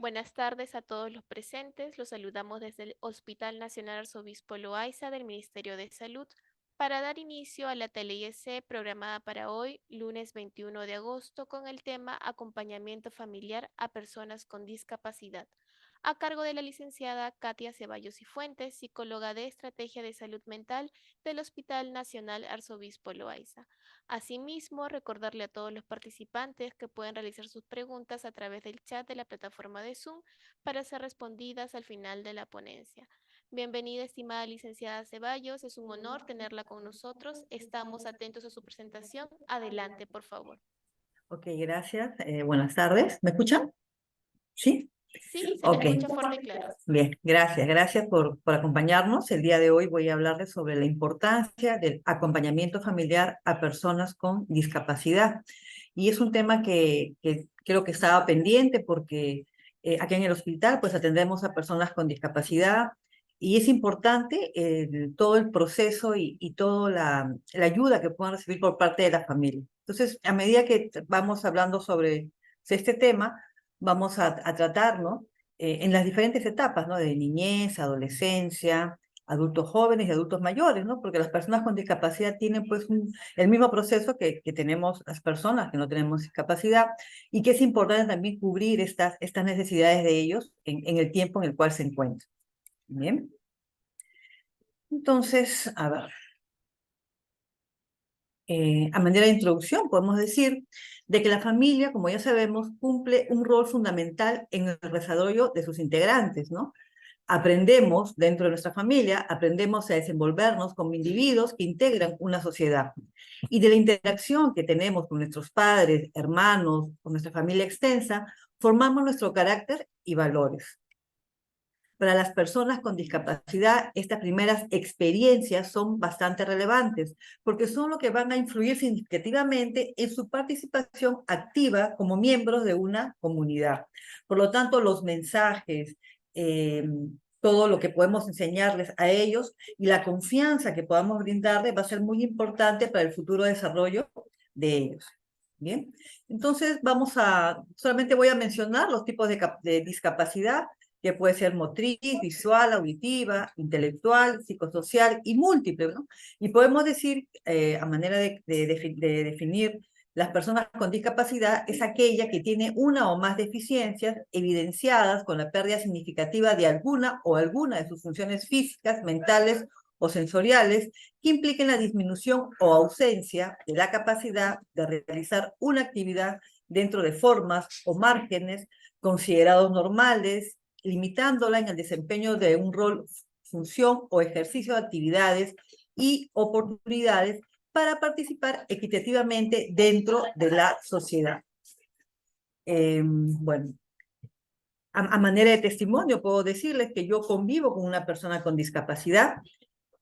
Buenas tardes a todos los presentes. Los saludamos desde el Hospital Nacional Arzobispo Loaiza del Ministerio de Salud para dar inicio a la TLIEC programada para hoy, lunes 21 de agosto, con el tema Acompañamiento familiar a personas con discapacidad, a cargo de la licenciada Katia Ceballos y Fuentes, psicóloga de Estrategia de Salud Mental del Hospital Nacional Arzobispo Loaiza. Asimismo, recordarle a todos los participantes que pueden realizar sus preguntas a través del chat de la plataforma de Zoom para ser respondidas al final de la ponencia. Bienvenida, estimada licenciada Ceballos. Es un honor tenerla con nosotros. Estamos atentos a su presentación. Adelante, por favor. Ok, gracias. Buenas tardes. ¿Me escuchan? ¿Sí? Sí, se le Ok. escucha fuerte y claro. Bien, gracias. Gracias por acompañarnos. El día de hoy voy a hablarles sobre la importancia del acompañamiento familiar a personas con discapacidad. Y es un tema que creo que estaba pendiente porque aquí en el hospital pues atendemos a personas con discapacidad y es importante todo el proceso y toda la ayuda que puedan recibir por parte de la familia. Entonces, a medida que vamos hablando sobre este tema, vamos a tratar, ¿no? En las diferentes etapas, ¿no? De niñez, adolescencia, adultos jóvenes y adultos mayores, ¿no? Porque las personas con discapacidad tienen pues el mismo proceso que tenemos las personas que no tenemos discapacidad y que es importante también cubrir estas necesidades de ellos en el tiempo en el cual se encuentran. Bien. Entonces, a ver, a manera de introducción podemos decir de que la familia, como ya sabemos, cumple un rol fundamental en el desarrollo de sus integrantes, ¿no? Aprendemos dentro de nuestra familia, aprendemos a desenvolvernos como individuos que integran una sociedad. Y de la interacción que tenemos con nuestros padres, hermanos, con nuestra familia extensa, formamos nuestro carácter y valores. Para las personas con discapacidad, estas primeras experiencias son bastante relevantes, porque son lo que van a influir significativamente en su participación activa como miembros de una comunidad. Por lo tanto, los mensajes, todo lo que podemos enseñarles a ellos y la confianza que podamos brindarles va a ser muy importante para el futuro desarrollo de ellos. Bien, entonces solamente voy a mencionar los tipos de discapacidad que puede ser motriz, visual, auditiva, intelectual, psicosocial y múltiple, ¿no? Y podemos decir, a manera de definir, las personas con discapacidad es aquella que tiene una o más deficiencias evidenciadas con la pérdida significativa de alguna de sus funciones físicas, mentales o sensoriales que impliquen la disminución o ausencia de la capacidad de realizar una actividad dentro de formas o márgenes considerados normales, limitándola en el desempeño de un rol, función o ejercicio de actividades y oportunidades para participar equitativamente dentro de la sociedad. Bueno, a manera de testimonio puedo decirles que yo convivo con una persona con discapacidad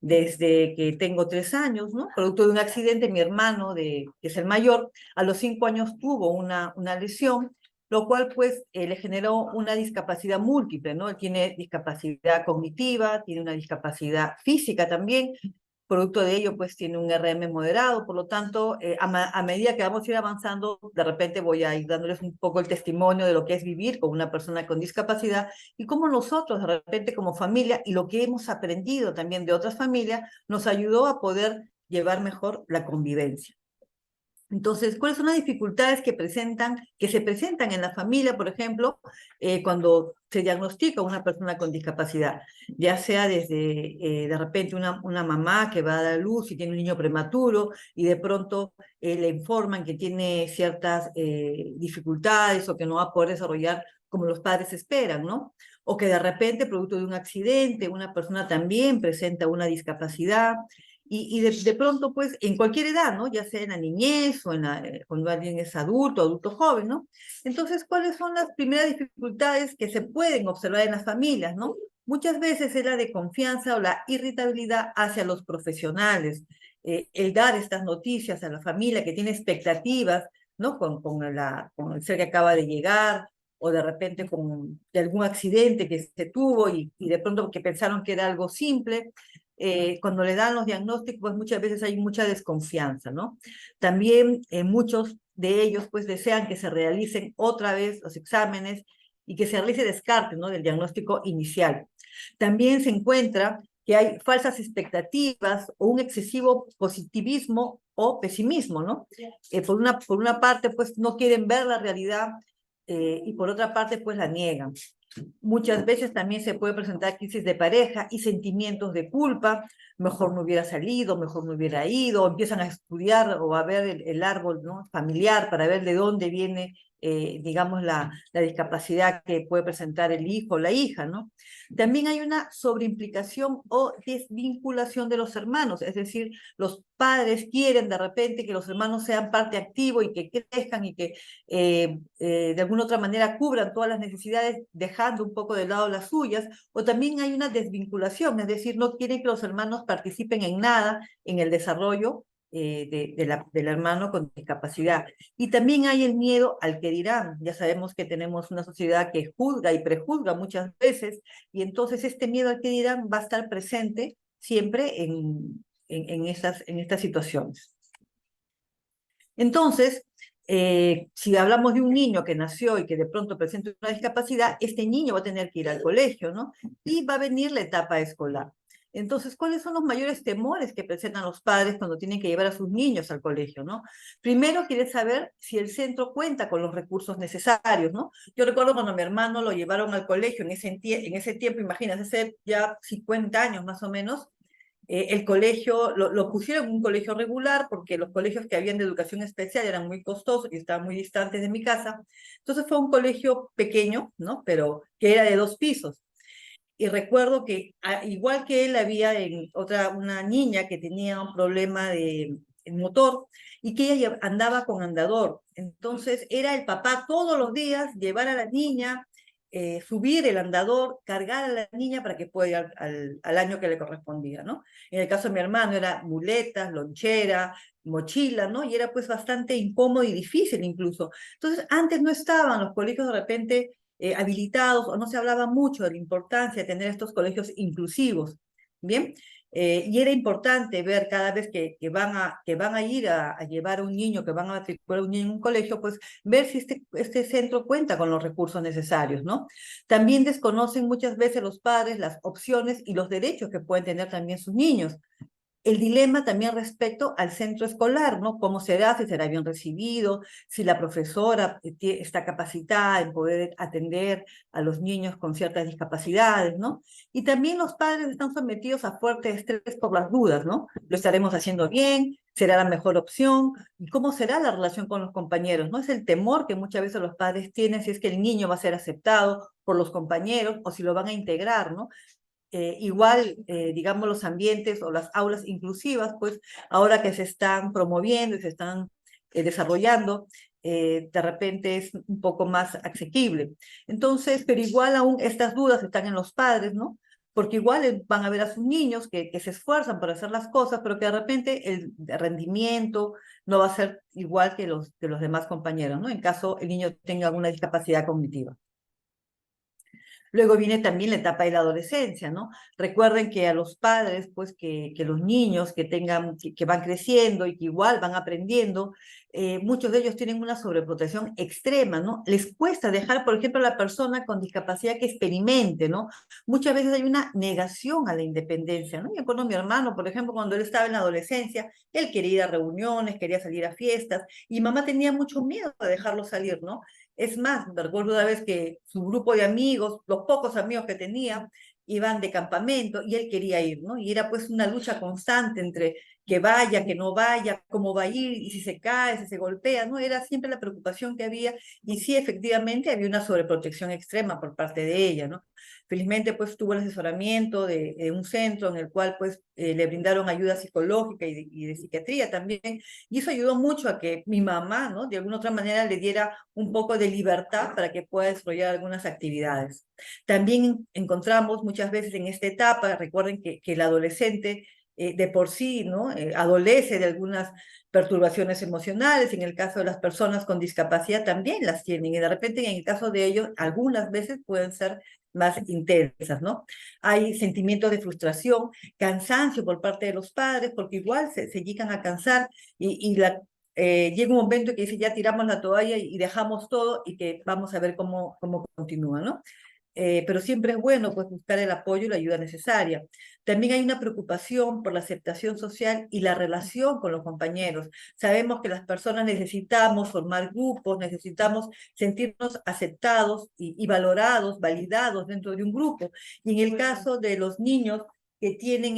desde que tengo 3 años, ¿no? Producto de un accidente, mi hermano, que es el mayor, a los 5 años tuvo una lesión, lo cual pues le generó una discapacidad múltiple, ¿no? Él tiene discapacidad cognitiva, tiene una discapacidad física también, producto de ello pues tiene un RM moderado, por lo tanto, a medida que vamos a ir avanzando, de repente voy a ir dándoles un poco el testimonio de lo que es vivir con una persona con discapacidad y cómo nosotros de repente como familia y lo que hemos aprendido también de otras familias nos ayudó a poder llevar mejor la convivencia. Entonces, ¿cuáles son las dificultades que se presentan en la familia, por ejemplo, cuando se diagnostica una persona con discapacidad? Ya sea desde, de repente, una mamá que va a dar luz y tiene un niño prematuro y de pronto le informan que tiene ciertas dificultades o que no va a poder desarrollar como los padres esperan, ¿no? O que de repente, producto de un accidente, una persona también presenta una discapacidad y de pronto, pues, en cualquier edad, ¿no? Ya sea en la niñez o cuando alguien es adulto, adulto joven, ¿no? Entonces, ¿cuáles son las primeras dificultades que se pueden observar en las familias, ¿no? Muchas veces es la de confianza o la irritabilidad hacia los profesionales, el dar estas noticias a la familia que tiene expectativas, ¿no? Con el ser que acaba de llegar, o de repente de algún accidente que se tuvo y de pronto que pensaron que era algo simple, cuando le dan los diagnósticos, pues muchas veces hay mucha desconfianza, ¿no? También muchos de ellos pues desean que se realicen otra vez los exámenes y que se realice descarte, ¿no?, del diagnóstico inicial. También se encuentra que hay falsas expectativas o un excesivo positivismo o pesimismo, ¿no? Por una parte, pues no quieren ver la realidad y por otra parte, pues la niegan. Muchas veces también se puede presentar crisis de pareja y sentimientos de culpa, mejor no hubiera salido, mejor no hubiera ido, o empiezan a estudiar o a ver el árbol, ¿no?, familiar para ver de dónde viene, digamos, la discapacidad que puede presentar el hijo o la hija, ¿no? También hay una sobreimplicación o desvinculación de los hermanos, es decir, los padres quieren de repente que los hermanos sean parte activa y que crezcan y que de alguna otra manera cubran todas las necesidades, dejando un poco de lado las suyas, o también hay una desvinculación, es decir, no quieren que los hermanos participen en nada en el desarrollo del hermano con discapacidad. Y también hay el miedo al que dirán. Ya sabemos que tenemos una sociedad que juzga y prejuzga muchas veces, y entonces este miedo al que dirán va a estar presente siempre en estas situaciones. Entonces, si hablamos de un niño que nació y que de pronto presenta una discapacidad, este niño va a tener que ir al colegio, ¿no? Y va a venir la etapa escolar. Entonces, ¿cuáles son los mayores temores que presentan los padres cuando tienen que llevar a sus niños al colegio, ¿no? Primero, quieren saber si el centro cuenta con los recursos necesarios, ¿no? Yo recuerdo cuando a mi hermano lo llevaron al colegio en ese tiempo, imagínense, hace ya 50 años más o menos, el colegio, lo pusieron en un colegio regular porque los colegios que habían de educación especial eran muy costosos y estaban muy distantes de mi casa. Entonces fue un colegio pequeño, ¿no?, pero que era de 2 pisos. Y recuerdo que, igual que él, había una niña que tenía un problema de motor y que ella andaba con andador. Entonces era el papá todos los días llevar a la niña, subir el andador, cargar a la niña para que pueda ir al año que le correspondía, ¿no? En el caso de mi hermano era muletas, lonchera, mochila, ¿no? Y era pues bastante incómodo y difícil incluso. Entonces antes no estaban los colegios de repente habilitados, o no se hablaba mucho de la importancia de tener estos colegios inclusivos, ¿bien? Y era importante ver cada vez que van a ir a llevar a un niño, que van a matricular a un niño en un colegio, pues ver si este centro cuenta con los recursos necesarios, ¿no? También desconocen muchas veces los padres las opciones y los derechos que pueden tener también sus niños. El dilema también respecto al centro escolar, ¿no? ¿Cómo será? Si será bien recibido, si la profesora está capacitada en poder atender a los niños con ciertas discapacidades, ¿no? Y también los padres están sometidos a fuerte estrés por las dudas, ¿no? ¿Lo estaremos haciendo bien? ¿Será la mejor opción? ¿Y cómo será la relación con los compañeros? ¿No? Es el temor que muchas veces los padres tienen si es que el niño va a ser aceptado por los compañeros o si lo van a integrar, ¿no? Igual, digamos, los ambientes o las aulas inclusivas, pues ahora que se están promoviendo y se están desarrollando, de repente es un poco más asequible. Entonces, pero igual aún estas dudas están en los padres, ¿no? Porque igual van a ver a sus niños que se esfuerzan por hacer las cosas, pero que de repente el rendimiento no va a ser igual que los demás compañeros, ¿no? En caso el niño tenga alguna discapacidad cognitiva. Luego viene también la etapa de la adolescencia, ¿no? Recuerden que a los padres, pues que los niños que van creciendo y que igual van aprendiendo, muchos de ellos tienen una sobreprotección extrema, ¿no? Les cuesta dejar, por ejemplo, a la persona con discapacidad que experimente, ¿no? Muchas veces hay una negación a la independencia, ¿no? Yo recuerdo a mi hermano, por ejemplo, cuando él estaba en la adolescencia, él quería ir a reuniones, quería salir a fiestas, y mamá tenía mucho miedo de dejarlo salir, ¿no? Es más, recuerdo una vez que su grupo de amigos, los pocos amigos que tenía, iban de campamento y él quería ir, ¿no? Y era pues una lucha constante entre que vaya, que no vaya, cómo va a ir, y si se cae, si se golpea, ¿no? Era siempre la preocupación que había, y sí, efectivamente, había una sobreprotección extrema por parte de ella, ¿no? Felizmente, pues, tuvo el asesoramiento de un centro en el cual, pues, le brindaron ayuda psicológica y de psiquiatría también, y eso ayudó mucho a que mi mamá, ¿no?, de alguna otra manera le diera un poco de libertad para que pueda desarrollar algunas actividades. También encontramos muchas veces en esta etapa, recuerden que el adolescente de por sí, ¿no?, adolece de algunas perturbaciones emocionales. En el caso de las personas con discapacidad también las tienen, y de repente en el caso de ellos algunas veces pueden ser más intensas, ¿no? Hay sentimientos de frustración, cansancio por parte de los padres, porque igual se llegan a cansar, y llega un momento en que dice, ya tiramos la toalla y dejamos todo y que vamos a ver cómo continúa, ¿no? Pero siempre es bueno pues buscar el apoyo y la ayuda necesaria. También hay una preocupación por la aceptación social y la relación con los compañeros. Sabemos que las personas necesitamos formar grupos, necesitamos sentirnos aceptados y valorados, validados dentro de un grupo. Y en el caso de los niños que tienen,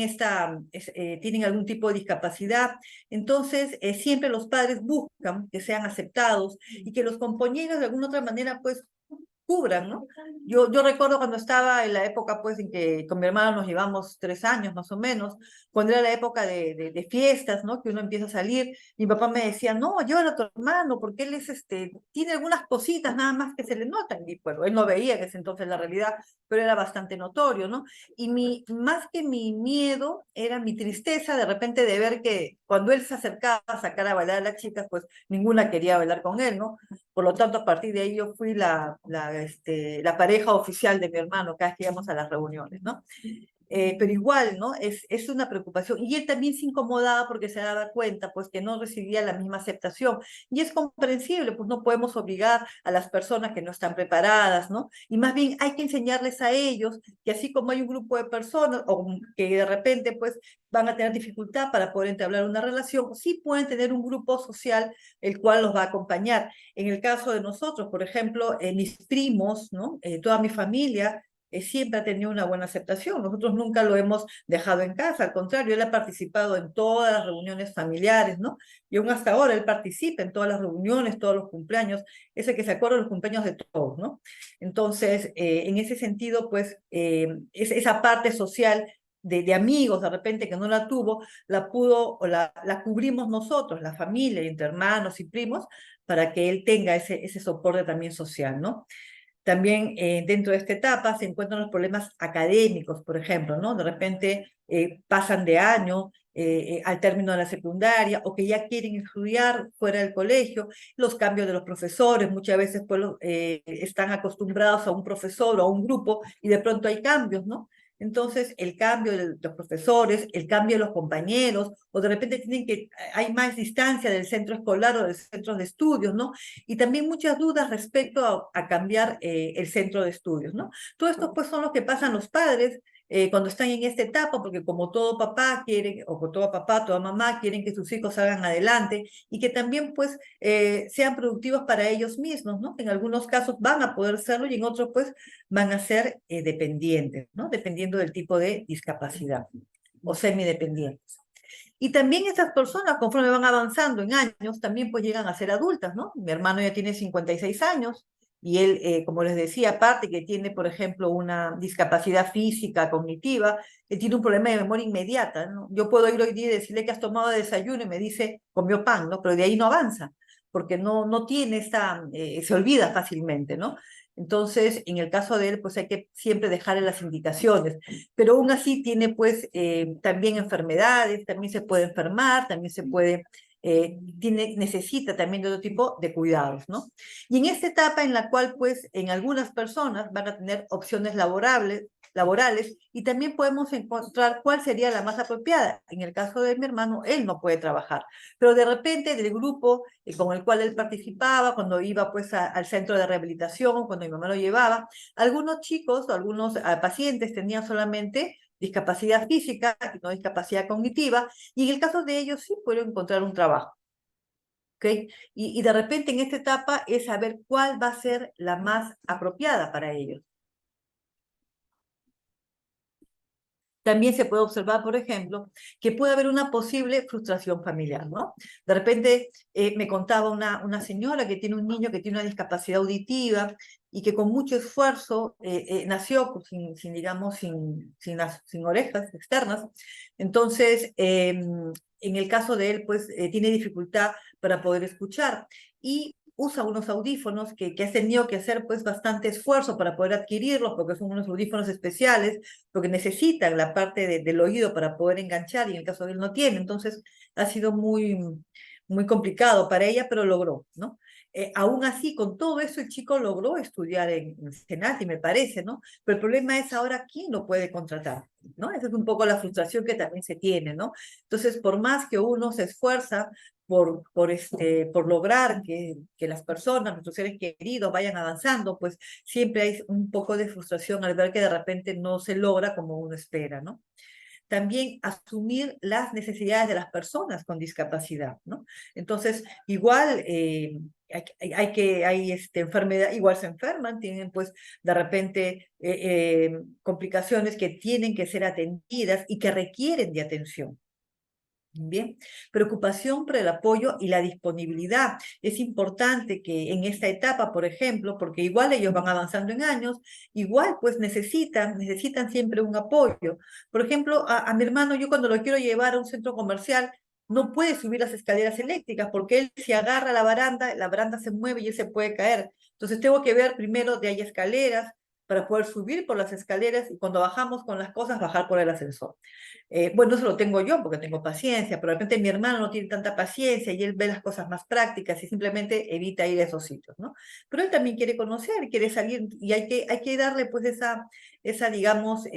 tienen algún tipo de discapacidad, entonces siempre los padres buscan que sean aceptados y que los compañeros de alguna otra manera pues cubran, ¿no? Yo recuerdo cuando estaba en la época, pues, en que con mi hermano nos llevamos 3 años más o menos, cuando era la época de fiestas, ¿no? Que uno empieza a salir, mi papá me decía, no, llévalo a tu hermano, porque él es, tiene algunas cositas nada más que se le notan, y bueno, él no veía en ese entonces la realidad, pero era bastante notorio, ¿no? Y más que mi miedo, era mi tristeza de repente de ver que cuando él se acercaba a sacar a bailar a las chicas, pues, ninguna quería bailar con él, ¿no? Por lo tanto, a partir de ahí yo fui la pareja oficial de mi hermano cada vez que íbamos a las reuniones, ¿no? Pero igual, ¿no? Es una preocupación. Y él también se incomodaba porque se daba cuenta, pues, que no recibía la misma aceptación. Y es comprensible, pues no podemos obligar a las personas que no están preparadas, ¿no? Y más bien hay que enseñarles a ellos que así como hay un grupo de personas o que de repente, pues, van a tener dificultad para poder entablar una relación, sí pueden tener un grupo social el cual los va a acompañar. En el caso de nosotros, por ejemplo, mis primos, ¿no? Toda mi familia, siempre ha tenido una buena aceptación. Nosotros nunca lo hemos dejado en casa, al contrario, él ha participado en todas las reuniones familiares, ¿no? Y aún hasta ahora él participa en todas las reuniones, todos los cumpleaños, ese que se acuerda de los cumpleaños de todos, ¿no? Entonces, en ese sentido, pues, esa parte social de amigos, de repente, que no la tuvo, la pudo o la cubrimos nosotros, la familia, entre hermanos y primos, para que él tenga ese soporte también social, ¿no? También dentro de esta etapa se encuentran los problemas académicos, por ejemplo, ¿no? De repente pasan de año al término de la secundaria o que ya quieren estudiar fuera del colegio, los cambios de los profesores, muchas veces pues, están acostumbrados a un profesor o a un grupo y de pronto hay cambios, ¿no? Entonces, el cambio de los profesores, el cambio de los compañeros, o de repente hay más distancia del centro escolar o del centro de estudios, ¿no? Y también muchas dudas respecto a cambiar el centro de estudios, ¿no? Todo esto pues son los que pasan los padres cuando están en esta etapa, porque como todo papá quiere, o como todo papá, toda mamá, quieren que sus hijos salgan adelante y que también pues sean productivos para ellos mismos, ¿no? En algunos casos van a poder serlo y en otros pues van a ser dependientes, ¿no? Dependiendo del tipo de discapacidad o semidependientes. Y también estas personas, conforme van avanzando en años, también pues llegan a ser adultas, ¿no? Mi hermano ya tiene 56 años y él, como les decía, aparte que tiene, por ejemplo, una discapacidad física, cognitiva, él tiene un problema de memoria inmediata, ¿no? Yo puedo ir hoy día y decirle que has tomado desayuno y me dice, comió pan, ¿no? Pero de ahí no avanza, porque no tiene se olvida fácilmente, ¿no? Entonces, en el caso de él, pues hay que siempre dejarle las indicaciones, pero aún así tiene pues también enfermedades, también se puede enfermar, también se puede, necesita también de otro tipo de cuidados, ¿no? Y en esta etapa en la cual pues en algunas personas van a tener opciones laborales y también podemos encontrar cuál sería la más apropiada. En el caso de mi hermano, él no puede trabajar, pero de repente del grupo con el cual él participaba, cuando iba pues al centro de rehabilitación, cuando mi mamá lo llevaba, algunos chicos o algunos pacientes tenían solamente discapacidad física y no discapacidad cognitiva, y en el caso de ellos sí pudieron encontrar un trabajo. ¿Okay? Y de repente en esta etapa es saber cuál va a ser la más apropiada para ellos. También se puede observar, por ejemplo, que puede haber una posible frustración familiar, ¿no? De repente me contaba una señora que tiene un niño que tiene una discapacidad auditiva y que con mucho esfuerzo nació digamos, sin orejas externas. Entonces, en el caso de él, pues tiene dificultad para poder escuchar y usa unos audífonos que has tenido que hacer pues bastante esfuerzo para poder adquirirlos porque son unos audífonos especiales porque necesitan la parte del oído para poder enganchar y en el caso de él no tiene, entonces ha sido muy complicado para ella, pero logró, ¿no? Aún así, con todo eso, el chico logró estudiar en Senati, me parece, ¿no? Pero el problema es ahora quién lo puede contratar, ¿no? Esa es un poco la frustración que también se tiene, ¿no? Entonces, por más que uno se esfuerza por lograr que las personas, nuestros seres queridos, vayan avanzando, pues siempre hay un poco de frustración al ver que de repente no se logra como uno espera, ¿no? También asumir las necesidades de las personas con discapacidad, ¿no? Entonces, igual hay enfermedad, igual se enferman, tienen pues de repente complicaciones que tienen que ser atendidas y que requieren de atención. Bien, preocupación por el apoyo y la disponibilidad. Es importante que en esta etapa, por ejemplo, porque igual ellos van avanzando en años, igual pues necesitan siempre un apoyo. Por ejemplo, a mi hermano, yo cuando lo quiero llevar a un centro comercial, no puede subir las escaleras eléctricas porque él se agarra a la baranda se mueve y él se puede caer. Entonces tengo que ver primero de ahí escaleras para poder subir por las escaleras y cuando bajamos con las cosas, bajar por el ascensor. Bueno, eso lo tengo yo porque tengo paciencia, pero de repente mi hermano no tiene tanta paciencia y él ve las cosas más prácticas y simplemente evita ir a esos sitios, ¿no? Pero él también quiere conocer, quiere salir y hay que darle pues digamos,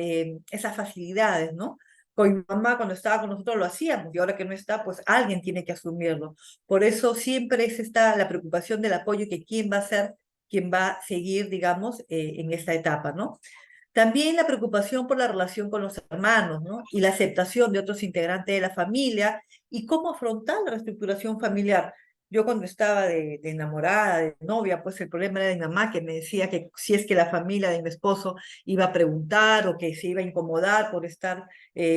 esas facilidades, ¿no? Con mi mamá cuando estaba con nosotros lo hacíamos y ahora que no está, pues alguien tiene que asumirlo. Por eso siempre es la preocupación del apoyo que quién va a ser, quién va a seguir, digamos, en esta etapa, ¿no? También la preocupación por la relación con los hermanos, ¿no? Y la aceptación de otros integrantes de la familia y cómo afrontar la reestructuración familiar. Yo cuando estaba de enamorada, de novia, pues el problema era de mi mamá que me decía que si es que la familia de mi esposo iba a preguntar o que se iba a incomodar por estar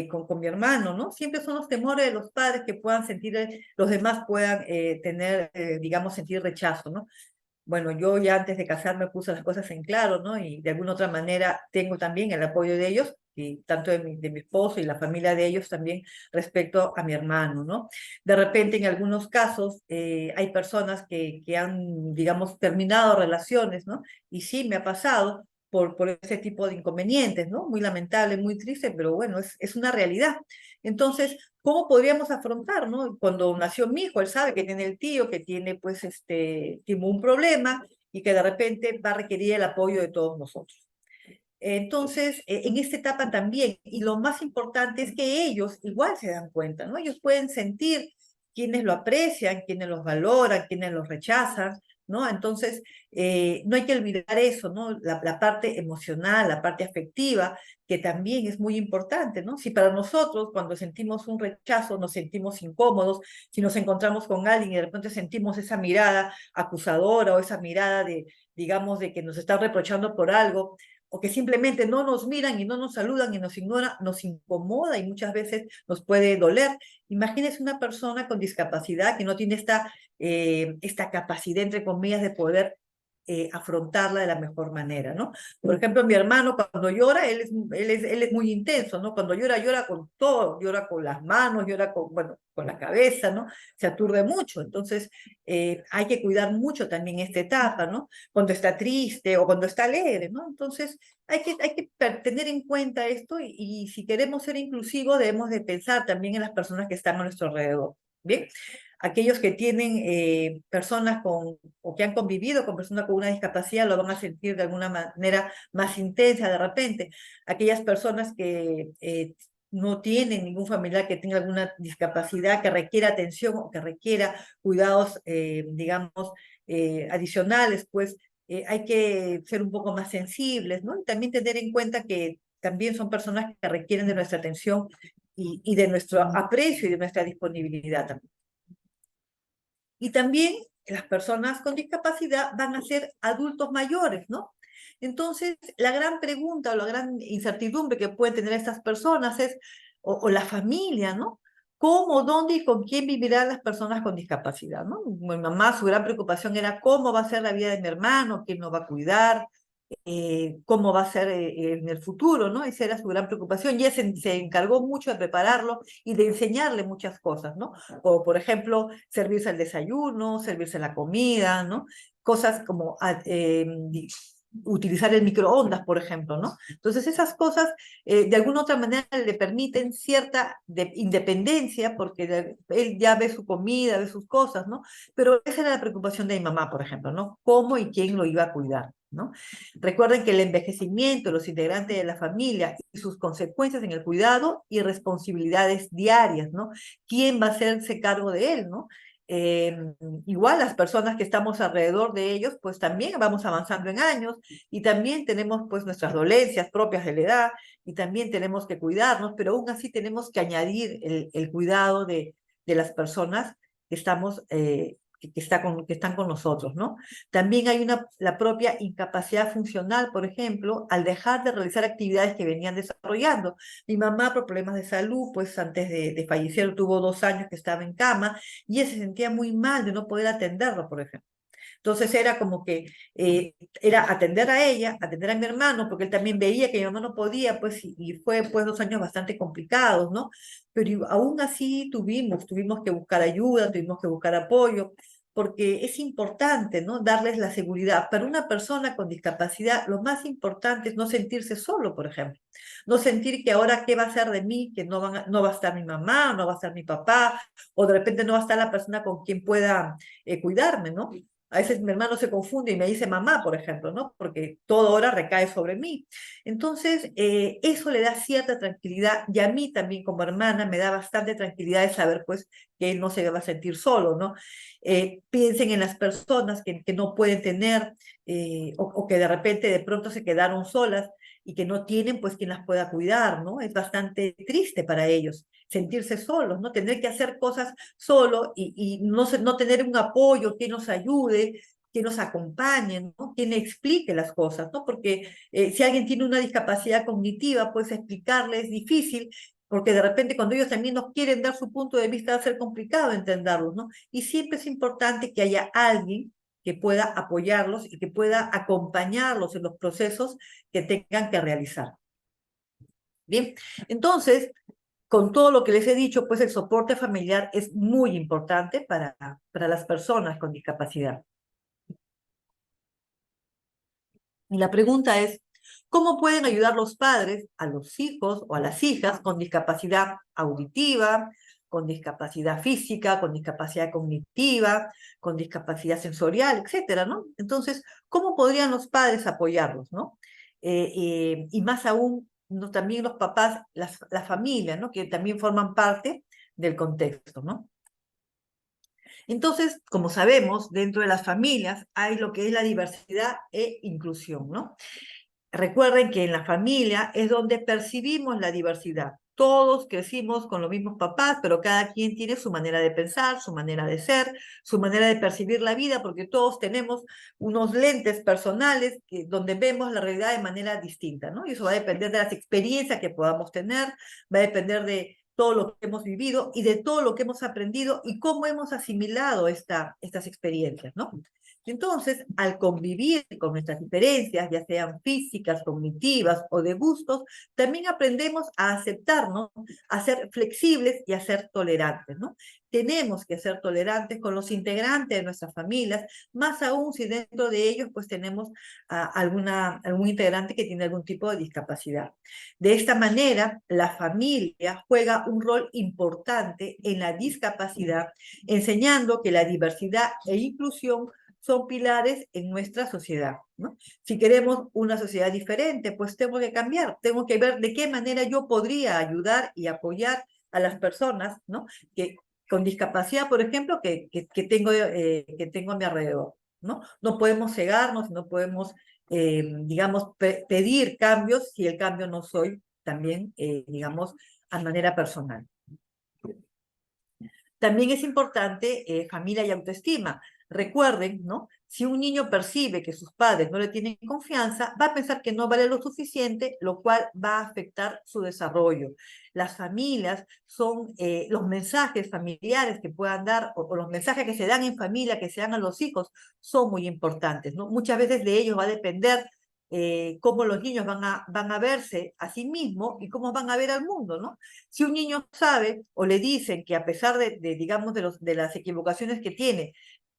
con mi hermano, ¿no? Siempre son los temores de los padres que puedan sentir, los demás puedan tener, digamos, sentir rechazo, ¿no? Bueno, yo ya antes de casarme puse las cosas en claro, ¿no? Y de alguna otra manera tengo también el apoyo de ellos, y tanto de mi esposo y la familia de ellos también respecto a mi hermano, ¿no? De repente, en algunos casos, hay personas que han, digamos, terminado relaciones, ¿no? Y sí, me ha pasado por ese tipo de inconvenientes, ¿no? Muy lamentable, muy triste, pero bueno, es una realidad. Entonces, ¿cómo podríamos afrontar, no? Cuando nació mi hijo, él sabe que tiene el tío, que tiene, pues, tiene un problema y que de repente va a requerir el apoyo de todos nosotros. Entonces, en esta etapa también, y lo más importante es que ellos igual se dan cuenta, ¿no? Ellos pueden sentir quienes lo aprecian, quienes los valoran, quienes los rechazan, ¿no? Entonces, no hay que olvidar eso, ¿no? La parte emocional, la parte afectiva, que también es muy importante, ¿no? Si para nosotros, cuando sentimos un rechazo, nos sentimos incómodos, si nos encontramos con alguien y de repente sentimos esa mirada acusadora o esa mirada de, digamos, de que nos está reprochando por algo, o que simplemente no nos miran y no nos saludan y nos ignoran, nos incomoda y muchas veces nos puede doler. Imagínese una persona con discapacidad que no tiene esta capacidad, entre comillas, de poder afrontarla de la mejor manera, ¿no? Por ejemplo, mi hermano cuando llora, él es muy intenso, ¿no? Cuando llora, llora con todo, llora con las manos, llora con, bueno, con la cabeza, ¿no? Se aturde mucho, entonces hay que cuidar mucho también esta etapa, ¿no? Cuando está triste o cuando está alegre, ¿no? Entonces hay que tener en cuenta esto y si queremos ser inclusivos debemos de pensar también en las personas que están a nuestro alrededor, ¿bien? Aquellos que tienen personas o que han convivido con personas con una discapacidad lo van a sentir de alguna manera más intensa de repente. Aquellas personas que no tienen ningún familiar que tenga alguna discapacidad que requiera atención o que requiera cuidados, digamos, adicionales, pues hay que ser un poco más sensibles, ¿no? Y también tener en cuenta que también son personas que requieren de nuestra atención y de nuestro aprecio y de nuestra disponibilidad también. Y también las personas con discapacidad van a ser adultos mayores, ¿no? Entonces, la gran pregunta o la gran incertidumbre que pueden tener estas personas es, o la familia, ¿no? ¿Cómo, dónde y con quién vivirán las personas con discapacidad, ¿no? Mi mamá, su gran preocupación era cómo va a ser la vida de mi hermano, quién nos va a cuidar, cómo va a ser en el futuro, ¿no? Esa era su gran preocupación y ella se encargó mucho de prepararlo y de enseñarle muchas cosas, ¿no? Como por ejemplo, servirse el desayuno, servirse la comida, ¿no? Cosas como utilizar el microondas, por ejemplo, ¿no? Entonces esas cosas de alguna otra manera le permiten cierta independencia porque él ya ve su comida, ve sus cosas, ¿no? Pero esa era la preocupación de mi mamá, por ejemplo, ¿no? ¿Cómo y quién lo iba a cuidar? ¿No? Recuerden que el envejecimiento, los integrantes de la familia y sus consecuencias en el cuidado y responsabilidades diarias, ¿no? ¿Quién va a hacerse cargo de él, ¿no? Eh, Igual las personas que estamos alrededor de ellos, pues también vamos avanzando en años y también tenemos pues nuestras dolencias propias de la edad y también tenemos que cuidarnos, pero aún así tenemos que añadir el cuidado de las personas que estamos, que están con nosotros, ¿no? También hay la propia incapacidad funcional, por ejemplo, al dejar de realizar actividades que venían desarrollando. Mi mamá, por problemas de salud, pues antes de fallecer, tuvo 2 años que estaba en cama y ella se sentía muy mal de no poder atenderlo, por ejemplo. Entonces era como que era atender a ella, atender a mi hermano, porque él también veía que mi mamá no podía, pues, y fue pues 2 años bastante complicados, ¿no? Pero aún así tuvimos que buscar ayuda, tuvimos que buscar apoyo, porque es importante, ¿no? Darles la seguridad. Para una persona con discapacidad, lo más importante es no sentirse solo, por ejemplo. No sentir que ahora qué va a ser de mí, que no va a estar mi mamá, no va a estar mi papá, o de repente no va a estar la persona con quien pueda cuidarme, ¿no? A veces mi hermano se confunde y me dice mamá, por ejemplo, ¿no? Porque todo ahora recae sobre mí. Entonces, eso le da cierta tranquilidad y a mí también como hermana me da bastante tranquilidad de saber, pues, que él no se va a sentir solo, ¿no? Piensen en las personas que no pueden tener o que de repente de pronto se quedaron solas y que no tienen, pues, quien las pueda cuidar, ¿no? Es bastante triste para ellos sentirse solos, ¿no? Tener que hacer cosas solo y no tener un apoyo que nos ayude, que nos acompañe, ¿no? Que le explique las cosas, ¿no? Porque si alguien tiene una discapacidad cognitiva, pues explicarle es difícil, porque de repente cuando ellos también nos quieren dar su punto de vista va a ser complicado entenderlos, ¿no? Y siempre es importante que haya alguien que pueda apoyarlos y que pueda acompañarlos en los procesos que tengan que realizar. Bien, entonces, con todo lo que les he dicho, pues el soporte familiar es muy importante para las personas con discapacidad. Y la pregunta es, ¿cómo pueden ayudar los padres a los hijos o a las hijas con discapacidad auditiva, con discapacidad física, con discapacidad cognitiva, con discapacidad sensorial, etcétera, ¿no? Entonces, ¿cómo podrían los padres apoyarlos, ¿no? Y más aún, ¿no? También los papás, la familia, ¿no? Que también forman parte del contexto, ¿no? Entonces, como sabemos, dentro de las familias hay lo que es la diversidad e inclusión, ¿no? Recuerden que en la familia es donde percibimos la diversidad. Todos crecimos con los mismos papás, pero cada quien tiene su manera de pensar, su manera de ser, su manera de percibir la vida, porque todos tenemos unos lentes personales donde vemos la realidad de manera distinta, ¿no? Y eso va a depender de las experiencias que podamos tener, va a depender de todo lo que hemos vivido y de todo lo que hemos aprendido y cómo hemos asimilado estas experiencias, ¿no? Entonces, al convivir con nuestras diferencias, ya sean físicas, cognitivas o de gustos, también aprendemos a aceptarnos, a ser flexibles y a ser tolerantes, ¿no? Tenemos que ser tolerantes con los integrantes de nuestras familias, más aún si dentro de ellos pues tenemos algún integrante que tiene algún tipo de discapacidad. De esta manera, la familia juega un rol importante en la discapacidad, enseñando que la diversidad e inclusión son pilares en nuestra sociedad, ¿no? Si queremos una sociedad diferente, pues tengo que cambiar, tengo que ver de qué manera yo podría ayudar y apoyar a las personas, ¿no? Que con discapacidad, por ejemplo, que tengo a mi alrededor, ¿no? No podemos cegarnos, no podemos, digamos, pedir cambios si el cambio no soy también, digamos, a manera personal. También es importante familia y autoestima. Recuerden, ¿no? Si un niño percibe que sus padres no le tienen confianza, va a pensar que no vale lo suficiente, lo cual va a afectar su desarrollo. Las familias son los mensajes familiares que puedan dar o los mensajes que se dan en familia, que se dan a los hijos, son muy importantes, ¿no? Muchas veces de ellos va a depender cómo los niños van a verse a sí mismos y cómo van a ver al mundo, ¿no? Si un niño sabe o le dicen que a pesar digamos, de las equivocaciones que tiene,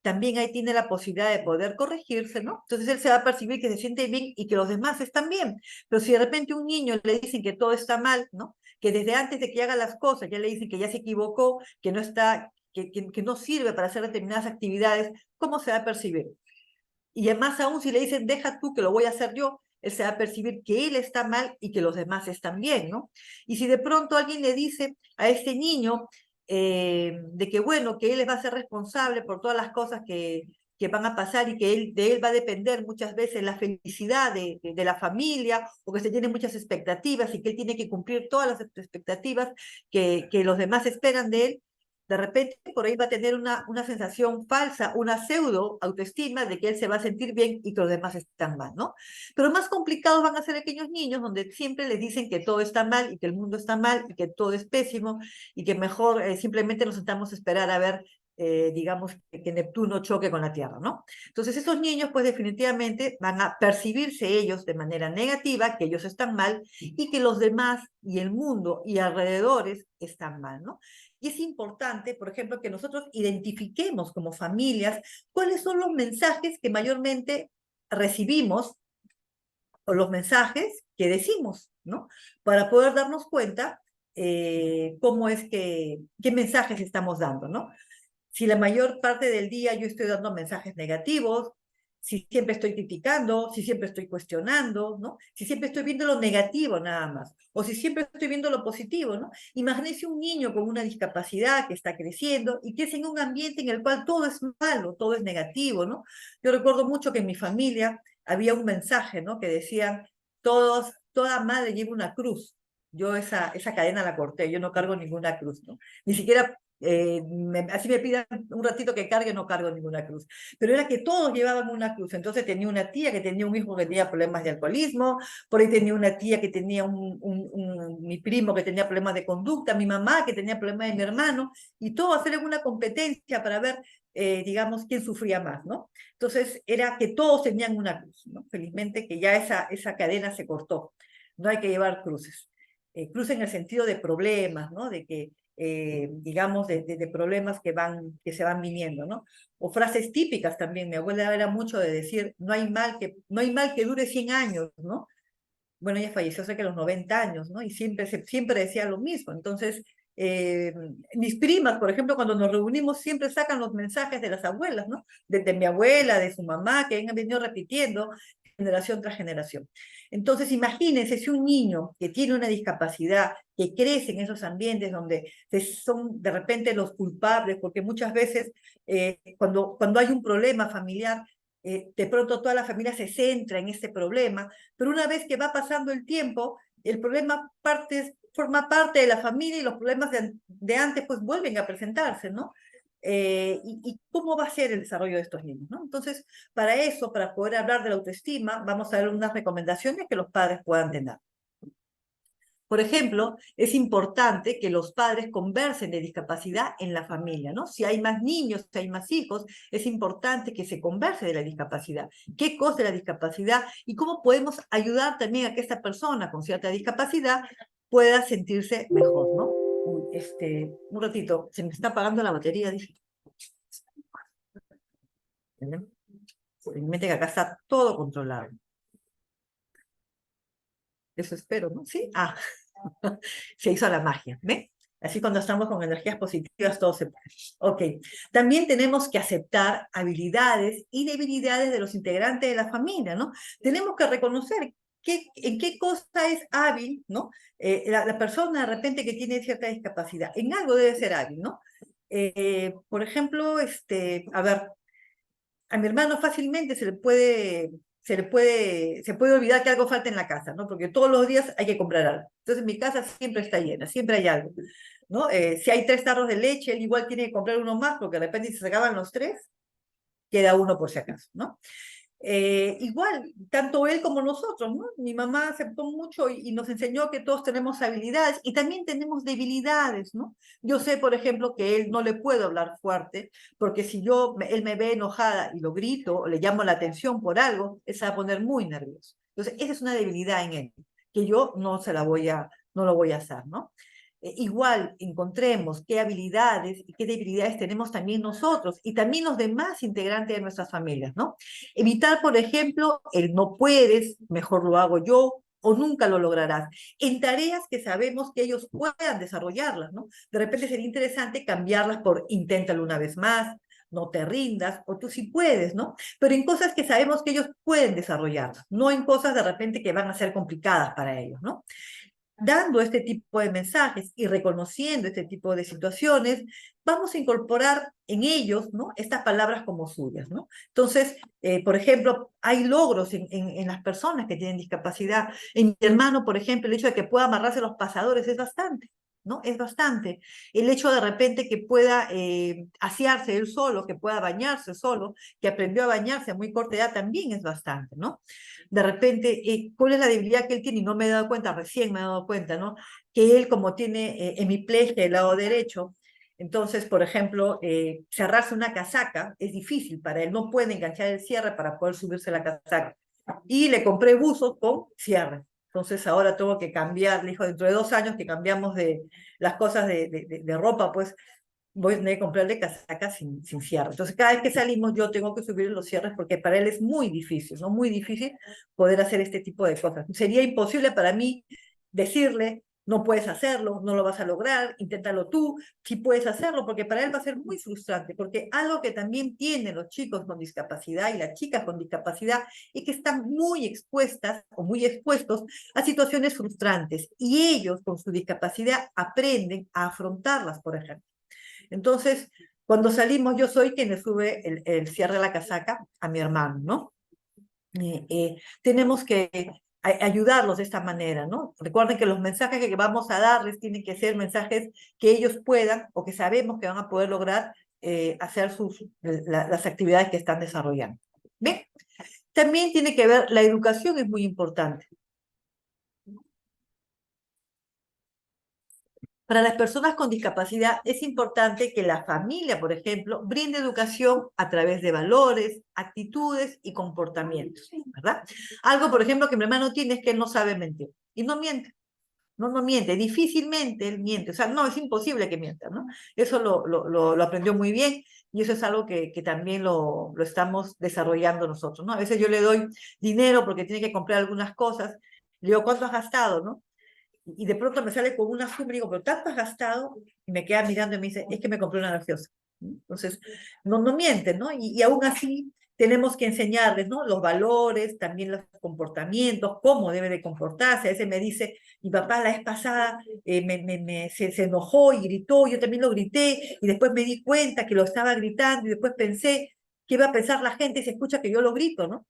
también ahí tiene la posibilidad de poder corregirse, ¿no? Entonces él se va a percibir que se siente bien y que los demás están bien. Pero si de repente a un niño le dicen que todo está mal, ¿no? Que desde antes de que haga las cosas ya le dicen que ya se equivocó, que no está, que no sirve para hacer determinadas actividades, ¿cómo se va a percibir? Y además aún si le dicen, deja tú que lo voy a hacer yo, él se va a percibir que él está mal y que los demás están bien, ¿no? Y si de pronto alguien le dice a este niño de que, bueno, que él va a ser responsable por todas las cosas que van a pasar y que de él va a depender muchas veces la felicidad de la familia, o que se tienen muchas expectativas y que él tiene que cumplir todas las expectativas que los demás esperan de él, de repente por ahí va a tener una sensación falsa, una pseudo autoestima de que él se va a sentir bien y que los demás están mal, ¿no? Pero más complicados van a ser aquellos niños donde siempre les dicen que todo está mal y que el mundo está mal y que todo es pésimo y que mejor simplemente nos sentamos a esperar a ver, digamos, que Neptuno choque con la Tierra, ¿no? Entonces esos niños pues definitivamente van a percibirse ellos de manera negativa, que ellos están mal y que los demás y el mundo y alrededores están mal, ¿no? Y es importante, por ejemplo, que nosotros identifiquemos como familias cuáles son los mensajes que mayormente recibimos o los mensajes que decimos, ¿no? Para poder darnos cuenta cómo es qué mensajes estamos dando, ¿no? Si la mayor parte del día yo estoy dando mensajes negativos, si siempre estoy criticando, si siempre estoy cuestionando, ¿no? Si siempre estoy viendo lo negativo nada más, o si siempre estoy viendo lo positivo, ¿no? Imagínense un niño con una discapacidad que está creciendo y que es en un ambiente en el cual todo es malo, todo es negativo, ¿no? Yo recuerdo mucho que en mi familia había un mensaje, ¿no? Que decía, toda madre lleva una cruz. Yo esa cadena la corté, yo no cargo ninguna cruz, ¿no? Ni siquiera así me pidan un ratito que cargue, no cargo ninguna cruz. Pero era que todos llevaban una cruz. Entonces tenía una tía que tenía un hijo que tenía problemas de alcoholismo, por ahí tenía una tía que tenía mi primo que tenía problemas de conducta, mi mamá que tenía problemas de mi hermano, y todo hacer una competencia para ver, digamos, quién sufría más, ¿no? Entonces era que todos tenían una cruz, ¿no? Felizmente que ya esa cadena se cortó. No hay que llevar cruces. Cruz en el sentido de problemas, ¿no? De que digamos, de problemas que se van viniendo, ¿no? O frases típicas también. Mi abuela era mucho de decir, no hay mal que dure 100 años, ¿no? Bueno, ella falleció hace que los 90 años, ¿no? Y siempre decía lo mismo. Entonces, mis primas, por ejemplo, cuando nos reunimos, siempre sacan los mensajes de las abuelas, ¿no? De mi abuela, de su mamá, que han venido repitiendo generación tras generación. Entonces, imagínense si un niño que tiene una discapacidad, que crece en esos ambientes donde son de repente los culpables, porque muchas veces cuando hay un problema familiar, de pronto toda la familia se centra en ese problema, pero una vez que va pasando el tiempo, el problema forma parte de la familia y los problemas de antes pues vuelven a presentarse, ¿no? Y cómo va a ser el desarrollo de estos niños, ¿no? Entonces, para eso, para poder hablar de la autoestima, vamos a ver unas recomendaciones que los padres puedan tener. Por ejemplo, es importante que los padres conversen de discapacidad en la familia, ¿no? Si hay más niños, si hay más hijos, es importante que se converse de la discapacidad. ¿Qué cosa es la discapacidad? Y cómo podemos ayudar también a que esta persona con cierta discapacidad pueda sentirse mejor, ¿no? Un ratito, se me está apagando la batería, dije. Realmente que acá está todo controlado. Eso espero, ¿no? Sí. Ah, se hizo la magia, ¿ves? Así cuando estamos con energías positivas, todo se puede. Ok. También tenemos que aceptar habilidades y debilidades de los integrantes de la familia, ¿no? Tenemos que reconocer en qué cosa es hábil, ¿no? La persona de repente que tiene cierta discapacidad, en algo debe ser hábil, ¿no? Por ejemplo, a ver, a mi hermano fácilmente se puede olvidar que algo falta en la casa, ¿no? Porque todos los días hay que comprar algo. Entonces mi casa siempre está llena, siempre hay algo, ¿no? Si hay 3 tarros de leche, él igual tiene que comprar uno más, porque de repente si se acaban los 3, queda uno por si acaso, ¿no? Igual, tanto él como nosotros, ¿no? Mi mamá aceptó mucho y nos enseñó que todos tenemos habilidades y también tenemos debilidades, ¿no? Yo sé, por ejemplo, que él no le puedo hablar fuerte, porque si él me ve enojada y lo grito o le llamo la atención por algo, él se va a poner muy nervioso. Entonces, esa es una debilidad en él, que yo no lo voy a hacer, ¿no? igual encontremos qué habilidades y qué debilidades tenemos también nosotros y también los demás integrantes de nuestras familias, ¿no? Evitar, por ejemplo, el no puedes, mejor lo hago yo, o nunca lo lograrás, en tareas que sabemos que ellos puedan desarrollarlas, ¿no? De repente sería interesante cambiarlas por inténtalo una vez más, no te rindas, o tú sí puedes, ¿no? Pero en cosas que sabemos que ellos pueden desarrollarlas, no en cosas de repente que van a ser complicadas para ellos, ¿no? Dando este tipo de mensajes y reconociendo este tipo de situaciones, vamos a incorporar en ellos, ¿no? Estas palabras como suyas, ¿no? Entonces, por ejemplo, hay logros en las personas que tienen discapacidad. En mi hermano, por ejemplo, el hecho de que pueda amarrarse los pasadores es bastante. ¿No? Es bastante. El hecho de repente que pueda asearse él solo, que pueda bañarse solo, que aprendió a bañarse a muy corta edad, también es bastante, ¿no? De repente, ¿cuál es la debilidad que él tiene? Y no me he dado cuenta, recién me he dado cuenta, ¿no? Que él, como tiene hemiplegia del lado derecho, entonces, por ejemplo, cerrarse una casaca es difícil para él, no puede enganchar el cierre para poder subirse la casaca. Y le compré buzos con cierre. Entonces ahora tengo que cambiar, le dijo, dentro de 2 años que cambiamos de las cosas de ropa, pues voy a tener que comprarle casacas sin cierre. Entonces, cada vez que salimos, yo tengo que subir los cierres porque para él es muy difícil, ¿no? Muy difícil poder hacer este tipo de cosas. Sería imposible para mí decirle, no puedes hacerlo, no lo vas a lograr, inténtalo tú, sí puedes hacerlo, porque para él va a ser muy frustrante, porque algo que también tienen los chicos con discapacidad y las chicas con discapacidad es que están muy expuestas o muy expuestos a situaciones frustrantes y ellos con su discapacidad aprenden a afrontarlas, por ejemplo. Entonces, cuando salimos, yo soy quien le sube el cierre de la casaca a mi hermano, ¿no? Tenemos que ayudarlos de esta manera, ¿no? Recuerden que los mensajes que vamos a darles tienen que ser mensajes que ellos puedan o que sabemos que van a poder lograr hacer las actividades que están desarrollando. ¿Bien? También tiene que ver, la educación es muy importante. Para las personas con discapacidad es importante que la familia, por ejemplo, brinde educación a través de valores, actitudes y comportamientos, ¿verdad? Algo, por ejemplo, que mi hermano tiene es que él no sabe mentir y no miente. No miente, difícilmente él miente, o sea, no, es imposible que mienta, ¿no? Eso lo aprendió muy bien y eso es algo que también lo estamos desarrollando nosotros, ¿no? A veces yo le doy dinero porque tiene que comprar algunas cosas, le digo, ¿cuánto has gastado, no? Y de pronto me sale con una suma y digo, pero ¿tanto has gastado? Y me queda mirando y me dice, es que me compré una gaseosa. Entonces, no mienten, ¿no? Y aún así tenemos que enseñarles, ¿no? Los valores, también los comportamientos, cómo debe de comportarse. A veces me dice, mi papá la vez pasada se enojó y gritó, yo también lo grité, y después me di cuenta que lo estaba gritando, y después pensé, ¿qué iba a pensar la gente si escucha que yo lo grito, ¿no?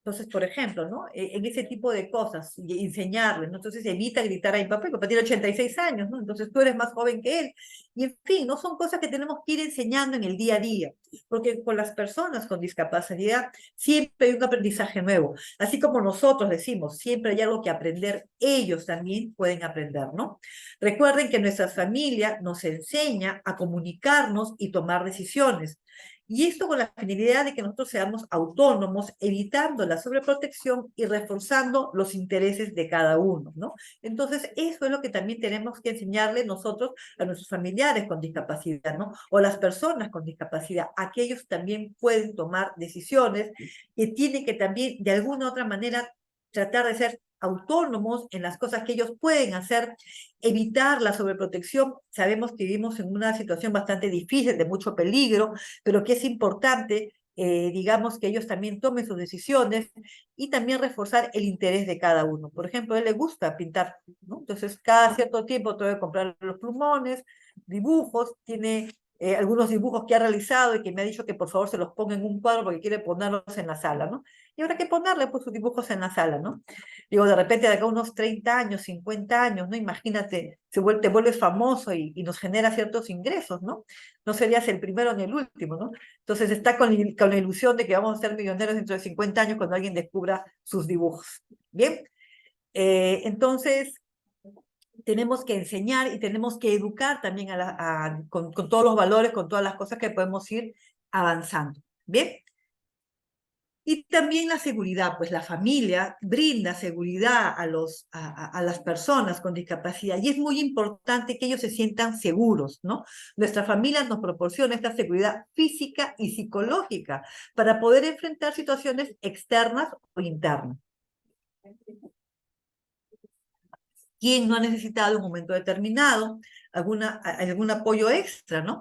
Entonces, por ejemplo, ¿no? En ese tipo de cosas, y enseñarles, ¿no? Entonces, evita gritar a mi papá tiene 86 años, ¿no? Entonces, tú eres más joven que él. Y, en fin, no son cosas que tenemos que ir enseñando en el día a día, porque con las personas con discapacidad siempre hay un aprendizaje nuevo. Así como nosotros decimos, siempre hay algo que aprender, ellos también pueden aprender, ¿no? Recuerden que nuestra familia nos enseña a comunicarnos y tomar decisiones. Y esto con la finalidad de que nosotros seamos autónomos, evitando la sobreprotección y reforzando los intereses de cada uno, ¿no? Entonces, eso es lo que también tenemos que enseñarle nosotros a nuestros familiares con discapacidad, ¿no? O las personas con discapacidad, a que ellos también pueden tomar decisiones que tienen que también, de alguna u otra manera, tratar de ser autónomos en las cosas que ellos pueden hacer, evitar la sobreprotección. Sabemos que vivimos en una situación bastante difícil, de mucho peligro, pero que es importante, digamos, que ellos también tomen sus decisiones y también reforzar el interés de cada uno. Por ejemplo, a él le gusta pintar, ¿no? Entonces, cada cierto tiempo tengo que comprar los plumones, dibujos, tiene algunos dibujos que ha realizado y que me ha dicho que por favor se los ponga en un cuadro porque quiere ponerlos en la sala, ¿no? Y habrá que ponerle pues sus dibujos en la sala, ¿no? Digo, de repente de acá unos 30 años, 50 años, ¿no? Imagínate, te vuelves famoso y nos genera ciertos ingresos, ¿no? No serías el primero ni el último, ¿no? Entonces está con la ilusión de que vamos a ser millonarios dentro de 50 años cuando alguien descubra sus dibujos. Bien, entonces tenemos que enseñar y tenemos que educar también con todos los valores, con todas las cosas que podemos ir avanzando. Bien. Y también la seguridad, pues la familia brinda seguridad a las personas con discapacidad y es muy importante que ellos se sientan seguros, ¿no? Nuestra familia nos proporciona esta seguridad física y psicológica para poder enfrentar situaciones externas o internas. ¿Quién no ha necesitado en un momento determinado algún apoyo extra, ¿no?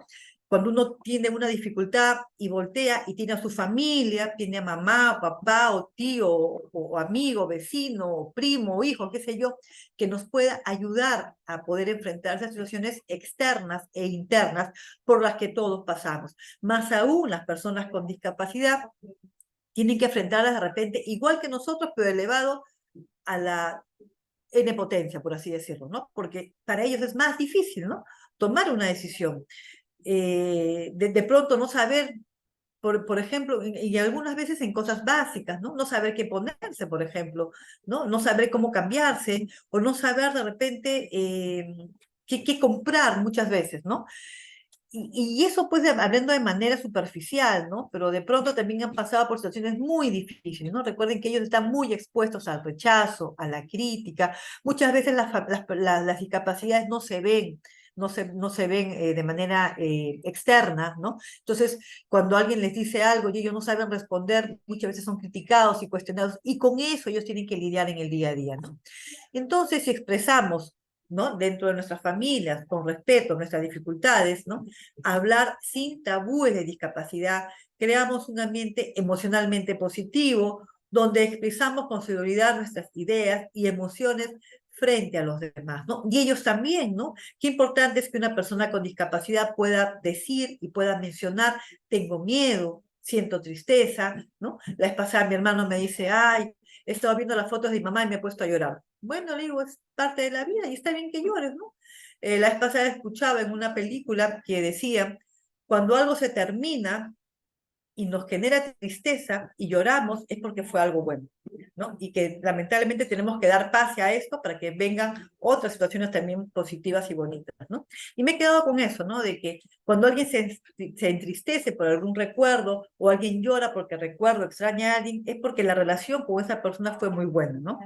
Cuando uno tiene una dificultad y voltea y tiene a su familia, tiene a mamá, o papá, o tío, o amigo, vecino, o primo, o hijo, qué sé yo, que nos pueda ayudar a poder enfrentar esas situaciones externas e internas por las que todos pasamos. Más aún las personas con discapacidad tienen que enfrentarlas de repente igual que nosotros, pero elevado a la N potencia, por así decirlo, ¿no? Porque para ellos es más difícil, ¿no? Tomar una decisión. De pronto no saber, por ejemplo, y algunas veces en cosas básicas, ¿no? No saber qué ponerse, por ejemplo, ¿no? No saber cómo cambiarse, o no saber de repente qué comprar muchas veces, ¿no? Y eso pues hablando de manera superficial, ¿no? Pero de pronto también han pasado por situaciones muy difíciles, ¿no? Recuerden que ellos están muy expuestos al rechazo, a la crítica. Muchas veces las discapacidades no se ven, no se ven de manera externa, ¿no? Entonces, cuando alguien les dice algo y ellos no saben responder, muchas veces son criticados y cuestionados, y con eso ellos tienen que lidiar en el día a día, ¿no? Entonces, si expresamos, ¿no? Dentro de nuestras familias, con respeto a nuestras dificultades, ¿no? Hablar sin tabúes de discapacidad, creamos un ambiente emocionalmente positivo, donde expresamos con seguridad nuestras ideas y emociones frente a los demás, ¿no? Y ellos también, ¿no? Qué importante es que una persona con discapacidad pueda decir y pueda mencionar, tengo miedo, siento tristeza, ¿no? La vez pasada mi hermano me dice, ay, he estado viendo las fotos de mi mamá y me he puesto a llorar. Bueno, le digo, es parte de la vida y está bien que llores, ¿no? La vez pasada escuchaba en una película que decía, cuando algo se termina y nos genera tristeza y lloramos, es porque fue algo bueno, ¿no? Y que lamentablemente tenemos que dar pase a esto para que vengan otras situaciones también positivas y bonitas, ¿no? Y me he quedado con eso, ¿no? De que cuando alguien se entristece por algún recuerdo o alguien llora porque recuerdo, extraña a alguien, es porque la relación con esa persona fue muy buena, ¿no?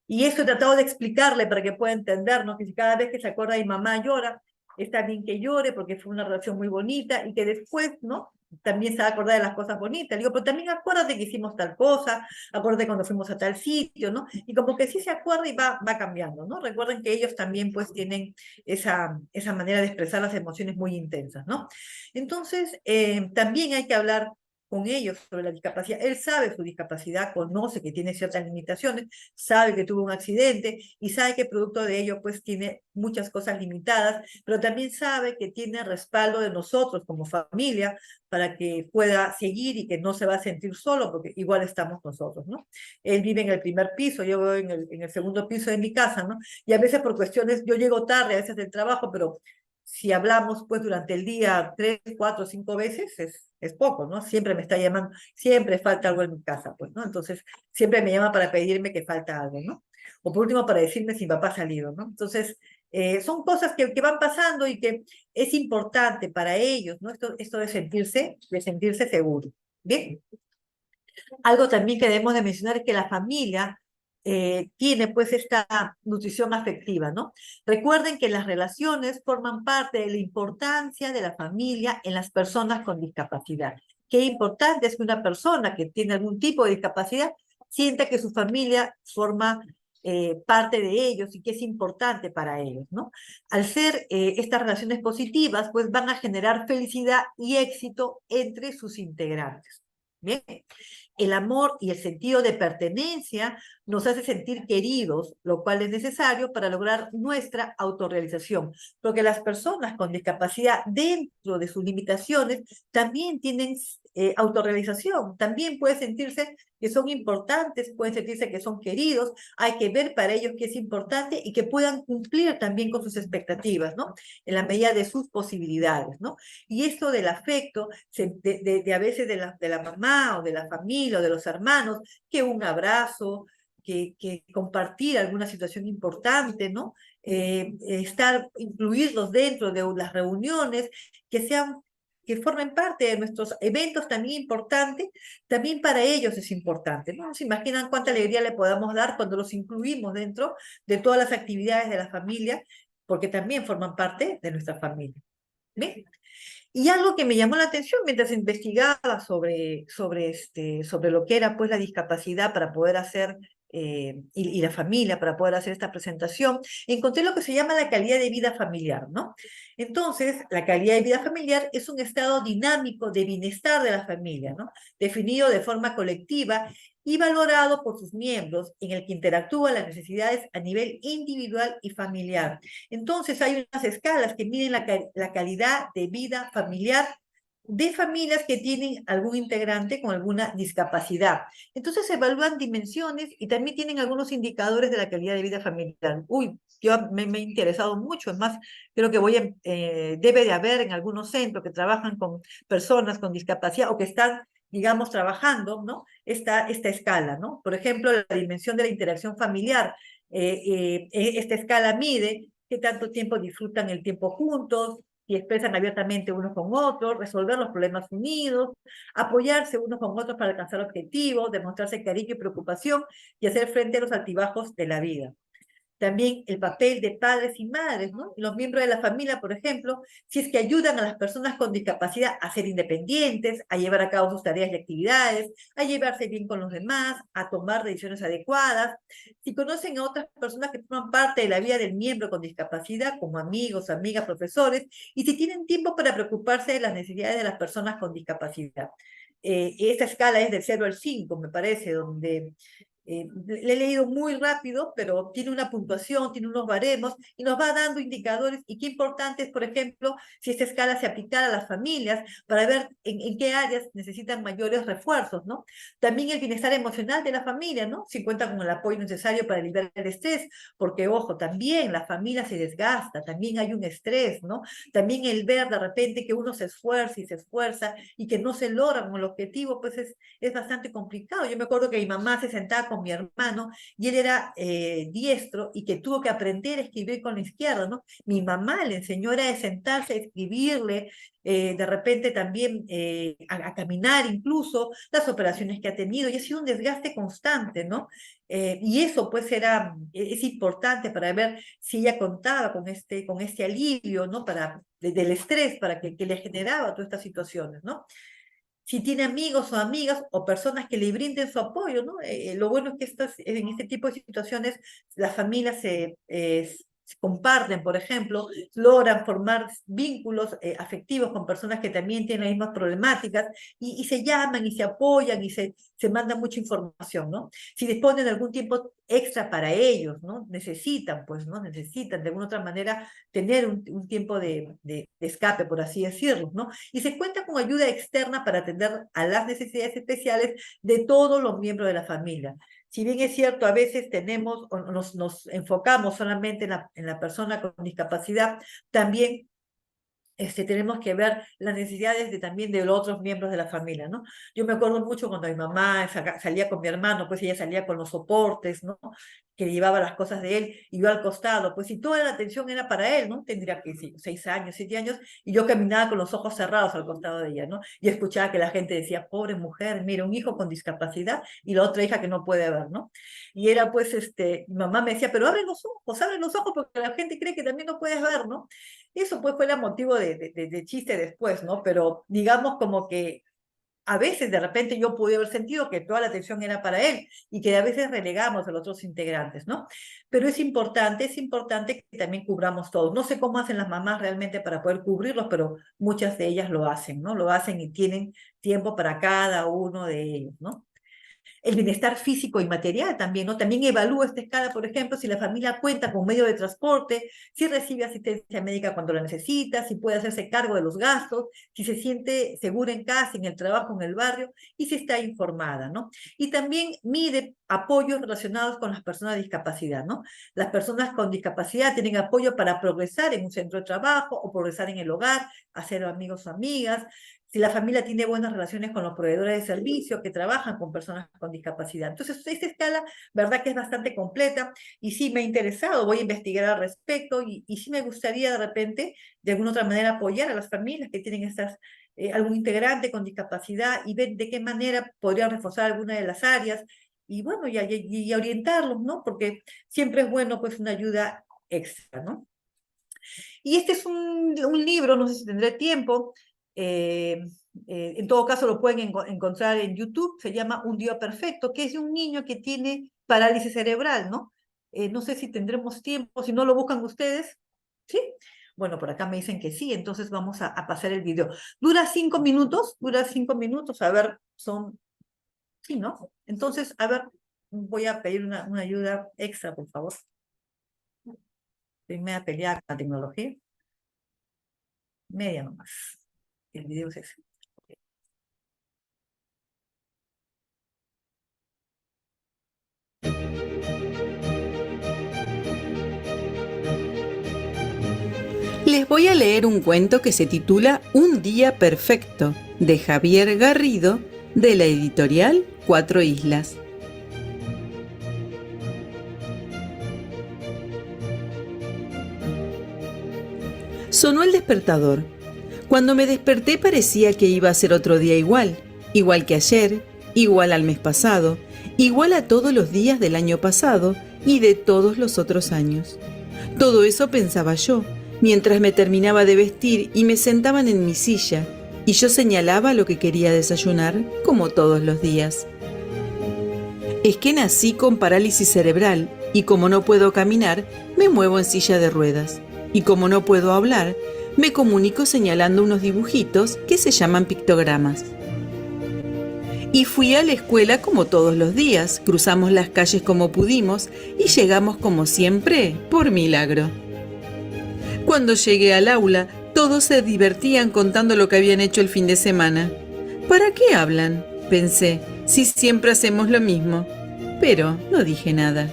Y eso he tratado de explicarle para que pueda entender, ¿no? Que si cada vez que se acuerda de mi mamá llora, está bien que llore porque fue una relación muy bonita y que después, ¿no? También se va a acordar de las cosas bonitas. Le digo, pero también acuérdate que hicimos tal cosa, acuérdate cuando fuimos a tal sitio, ¿no? Y como que sí se acuerda y va cambiando, ¿no? Recuerden que ellos también pues tienen esa manera de expresar las emociones muy intensas, ¿no? Entonces, también hay que hablar con ellos sobre la discapacidad. Él sabe su discapacidad, conoce que tiene ciertas limitaciones, sabe que tuvo un accidente y sabe que producto de ello pues tiene muchas cosas limitadas, pero también sabe que tiene respaldo de nosotros como familia para que pueda seguir y que no se va a sentir solo porque igual estamos nosotros, ¿no? Él vive en el primer piso, yo voy en el segundo piso de mi casa, ¿no? Y a veces por cuestiones, yo llego tarde a veces del trabajo, pero si hablamos pues durante el día 3, 4, 5 veces es poco, ¿no? Siempre me está llamando, siempre falta algo en mi casa, pues, ¿no? Entonces, siempre me llama para pedirme que falta algo, ¿no? O por último para decirme si mi papá ha salido, ¿no? Entonces, son cosas que van pasando y que es importante para ellos, ¿no? Esto de sentirse seguro. Bien, algo también que debemos de mencionar es que la familia tiene pues esta nutrición afectiva, ¿no? Recuerden que las relaciones forman parte de la importancia de la familia en las personas con discapacidad. Qué importante es que una persona que tiene algún tipo de discapacidad sienta que su familia forma parte de ellos y que es importante para ellos, ¿no? Al ser estas relaciones positivas, pues van a generar felicidad y éxito entre sus integrantes. Bien, el amor y el sentido de pertenencia nos hace sentir queridos, lo cual es necesario para lograr nuestra autorrealización, porque las personas con discapacidad dentro de sus limitaciones también tienen autorrealización, también pueden sentirse que son importantes, pueden sentirse que son queridos, hay que ver para ellos que es importante y que puedan cumplir también con sus expectativas, ¿no? En la medida de sus posibilidades, ¿no? Y esto del afecto, a veces de la mamá o de la familia o de los hermanos, que un abrazo, que compartir alguna situación importante, ¿no? Incluirlos dentro de las reuniones, que sean que formen parte de nuestros eventos también importantes, también para ellos es importante, ¿no? ¿Se imaginan cuánta alegría le podamos dar cuando los incluimos dentro de todas las actividades de la familia? Porque también forman parte de nuestra familia. ¿Bien? Y algo que me llamó la atención mientras investigaba sobre lo que era pues la discapacidad para poder hacer, y la familia para poder hacer esta presentación, encontré lo que se llama la calidad de vida familiar, ¿no? Entonces, la calidad de vida familiar es un estado dinámico de bienestar de la familia, ¿no? Definido de forma colectiva y valorado por sus miembros, en el que interactúan las necesidades a nivel individual y familiar. Entonces hay unas escalas que miden la calidad de vida familiar de familias que tienen algún integrante con alguna discapacidad. Entonces se evalúan dimensiones y también tienen algunos indicadores de la calidad de vida familiar. Uy, yo me he interesado mucho, es más, creo que debe de haber en algunos centros que trabajan con personas con discapacidad o que están, digamos, trabajando, ¿no? Esta escala, ¿no? Por ejemplo, la dimensión de la interacción familiar. Esta escala mide qué tanto tiempo disfrutan el tiempo juntos, y expresan abiertamente unos con otros, resolver los problemas unidos, apoyarse unos con otros para alcanzar objetivos, demostrarse cariño y preocupación y hacer frente a los altibajos de la vida. También el papel de padres y madres, ¿no? Los miembros de la familia, por ejemplo, si es que ayudan a las personas con discapacidad a ser independientes, a llevar a cabo sus tareas y actividades, a llevarse bien con los demás, a tomar decisiones adecuadas. Si conocen a otras personas que forman parte de la vida del miembro con discapacidad, como amigos, amigas, profesores, y si tienen tiempo para preocuparse de las necesidades de las personas con discapacidad. Esta escala es del 0 al 5, me parece, donde le he leído muy rápido, pero tiene una puntuación, tiene unos baremos y nos va dando indicadores. Y qué importante es, por ejemplo, si esta escala se aplicara a las familias para ver en qué áreas necesitan mayores refuerzos, ¿no? También el bienestar emocional de la familia, ¿no? Si cuenta con el apoyo necesario para aliviar el estrés, porque, ojo, también la familia se desgasta, también hay un estrés, ¿no? También el ver de repente que uno se esfuerza y se esfuerza y que no se logra con el objetivo, pues es bastante complicado. Yo me acuerdo que mi mamá se sentaba con mi hermano y él era diestro y que tuvo que aprender a escribir con la izquierda, ¿no? Mi mamá le enseñó era de sentarse a escribirle, de repente también a caminar incluso, las operaciones que ha tenido y ha sido un desgaste constante, ¿no? Y eso pues es importante para ver si ella contaba con este alivio, ¿no? Del estrés para que le generaba todas estas situaciones, ¿no? Si tiene amigos o amigas o personas que le brinden su apoyo, ¿no? Lo bueno es que en este tipo de situaciones las familias se comparten, por ejemplo, logran formar vínculos afectivos con personas que también tienen las mismas problemáticas y se llaman y se apoyan y se manda mucha información, ¿no? Si disponen de algún tiempo extra para ellos, ¿no? Necesitan, pues, ¿no? Necesitan de alguna otra manera tener un tiempo de escape, por así decirlo, ¿no? Y se cuenta con ayuda externa para atender a las necesidades especiales de todos los miembros de la familia. Si bien es cierto, a veces tenemos o nos enfocamos solamente en la persona con discapacidad, también tenemos que ver las necesidades también de los otros miembros de la familia, ¿no? Yo me acuerdo mucho cuando mi mamá salía con mi hermano, pues ella salía con los soportes, ¿no? Que llevaba las cosas de él y yo al costado, pues y toda la atención era para él, ¿no? Tendría que sí, 6 años, 7 años, y yo caminaba con los ojos cerrados al costado de ella, ¿no? Y escuchaba que la gente decía, pobre mujer, mira, un hijo con discapacidad y la otra hija que no puede ver, ¿no? Y era pues, mi mamá me decía, pero abre los ojos porque la gente cree que también no puedes ver, ¿no? Eso pues fue el motivo de chiste después, ¿no? Pero digamos como que a veces de repente yo pude haber sentido que toda la atención era para él y que a veces relegamos a los otros integrantes, ¿no? Pero es importante que también cubramos todos. No sé cómo hacen las mamás realmente para poder cubrirlos, pero muchas de ellas lo hacen, ¿no? Lo hacen y tienen tiempo para cada uno de ellos, ¿no? El bienestar físico y material también, ¿no? También evalúa esta escala, por ejemplo, si la familia cuenta con medio de transporte, si recibe asistencia médica cuando la necesita, si puede hacerse cargo de los gastos, si se siente segura en casa, en el trabajo, en el barrio, y si está informada, ¿no? Y también mide apoyos relacionados con las personas de discapacidad, ¿no? Las personas con discapacidad tienen apoyo para progresar en un centro de trabajo o progresar en el hogar, hacer amigos o amigas, si la familia tiene buenas relaciones con los proveedores de servicios que trabajan con personas con discapacidad. Entonces, esta escala, verdad que es bastante completa, y sí me ha interesado, voy a investigar al respecto, y sí me gustaría de repente, de alguna otra manera, apoyar a las familias que tienen algún integrante con discapacidad, y ver de qué manera podrían reforzar alguna de las áreas, y bueno, y orientarlos, ¿no? Porque siempre es bueno, pues, una ayuda extra, ¿no? Y este es un libro, no sé si tendré tiempo, en todo caso lo pueden encontrar en YouTube, se llama Un día perfecto, que es de un niño que tiene parálisis cerebral, ¿no? No sé si tendremos tiempo, si no lo buscan ustedes, ¿sí? Bueno, por acá me dicen que sí, entonces vamos a pasar el video. Dura 5 minutos, a ver, sí, ¿no? Entonces, a ver, voy a pedir una ayuda extra, por favor. Primera pelea con la tecnología. Media nomás. El video es ese. Les voy a leer un cuento que se titula Un día perfecto, de Javier Garrido, de la editorial Cuatro Islas. Sonó el despertador. Cuando me desperté parecía que iba a ser otro día igual que ayer, igual al mes pasado, igual a todos los días del año pasado y de todos los otros años. Todo eso pensaba yo, mientras me terminaba de vestir y me sentaban en mi silla, y yo señalaba lo que quería desayunar, como todos los días. Es que nací con parálisis cerebral, y como no puedo caminar, me muevo en silla de ruedas. Y como no puedo hablar, me comunico señalando unos dibujitos que se llaman pictogramas. Y fui a la escuela como todos los días, cruzamos las calles como pudimos y llegamos como siempre, por milagro. Cuando llegué al aula, todos se divertían contando lo que habían hecho el fin de semana. ¿Para qué hablan?, pensé, si siempre hacemos lo mismo. Pero no dije nada.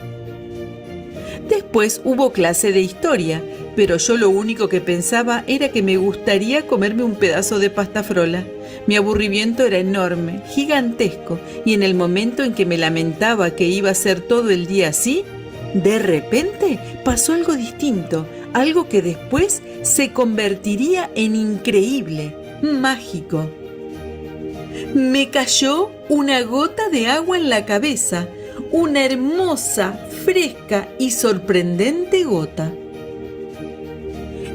Después hubo clase de historia, pero yo lo único que pensaba era que me gustaría comerme un pedazo de pasta frola. Mi aburrimiento era enorme, gigantesco, y en el momento en que me lamentaba que iba a ser todo el día así, de repente pasó algo distinto, algo que después se convertiría en increíble, mágico. Me cayó una gota de agua en la cabeza, una hermosa, fresca y sorprendente gota.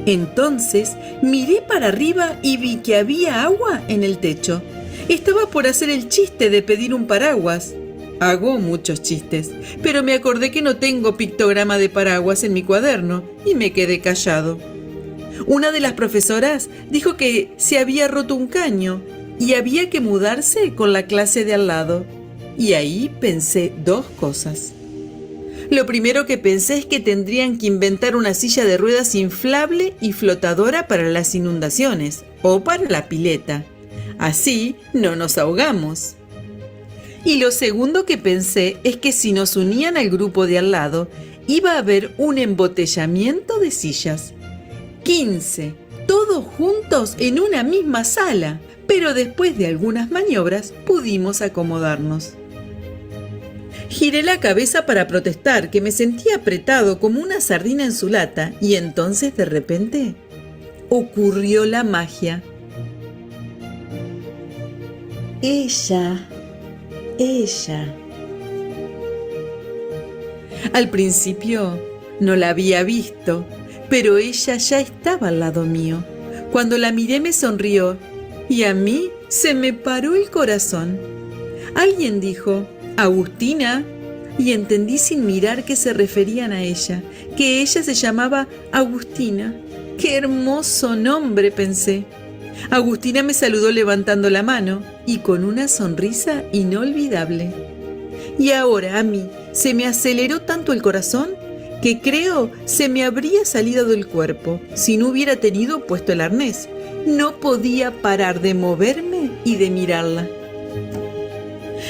Entonces miré para arriba y vi que había agua en el techo. Estaba por hacer el chiste de pedir un paraguas. Hago muchos chistes, pero me acordé que no tengo pictograma de paraguas en mi cuaderno y me quedé callado. Una de las profesoras dijo que se había roto un caño y había que mudarse con la clase de al lado. Y ahí pensé dos cosas. Lo primero que pensé es que tendrían que inventar una silla de ruedas inflable y flotadora para las inundaciones o para la pileta. Así no nos ahogamos. Y lo segundo que pensé es que si nos unían al grupo de al lado, iba a haber un embotellamiento de sillas. 15, todos juntos en una misma sala, pero después de algunas maniobras pudimos acomodarnos. Giré la cabeza para protestar, que me sentía apretado como una sardina en su lata, y entonces de repente ocurrió la magia. Ella. Al principio no la había visto, pero ella ya estaba al lado mío. Cuando la miré me sonrió y a mí se me paró el corazón. Alguien dijo: Agustina, y entendí sin mirar que se referían a ella, que ella se llamaba Agustina. ¡Qué hermoso nombre!, pensé. Agustina me saludó levantando la mano y con una sonrisa inolvidable. Y ahora a mí se me aceleró tanto el corazón que creo se me habría salido del cuerpo si no hubiera tenido puesto el arnés. No podía parar de moverme y de mirarla.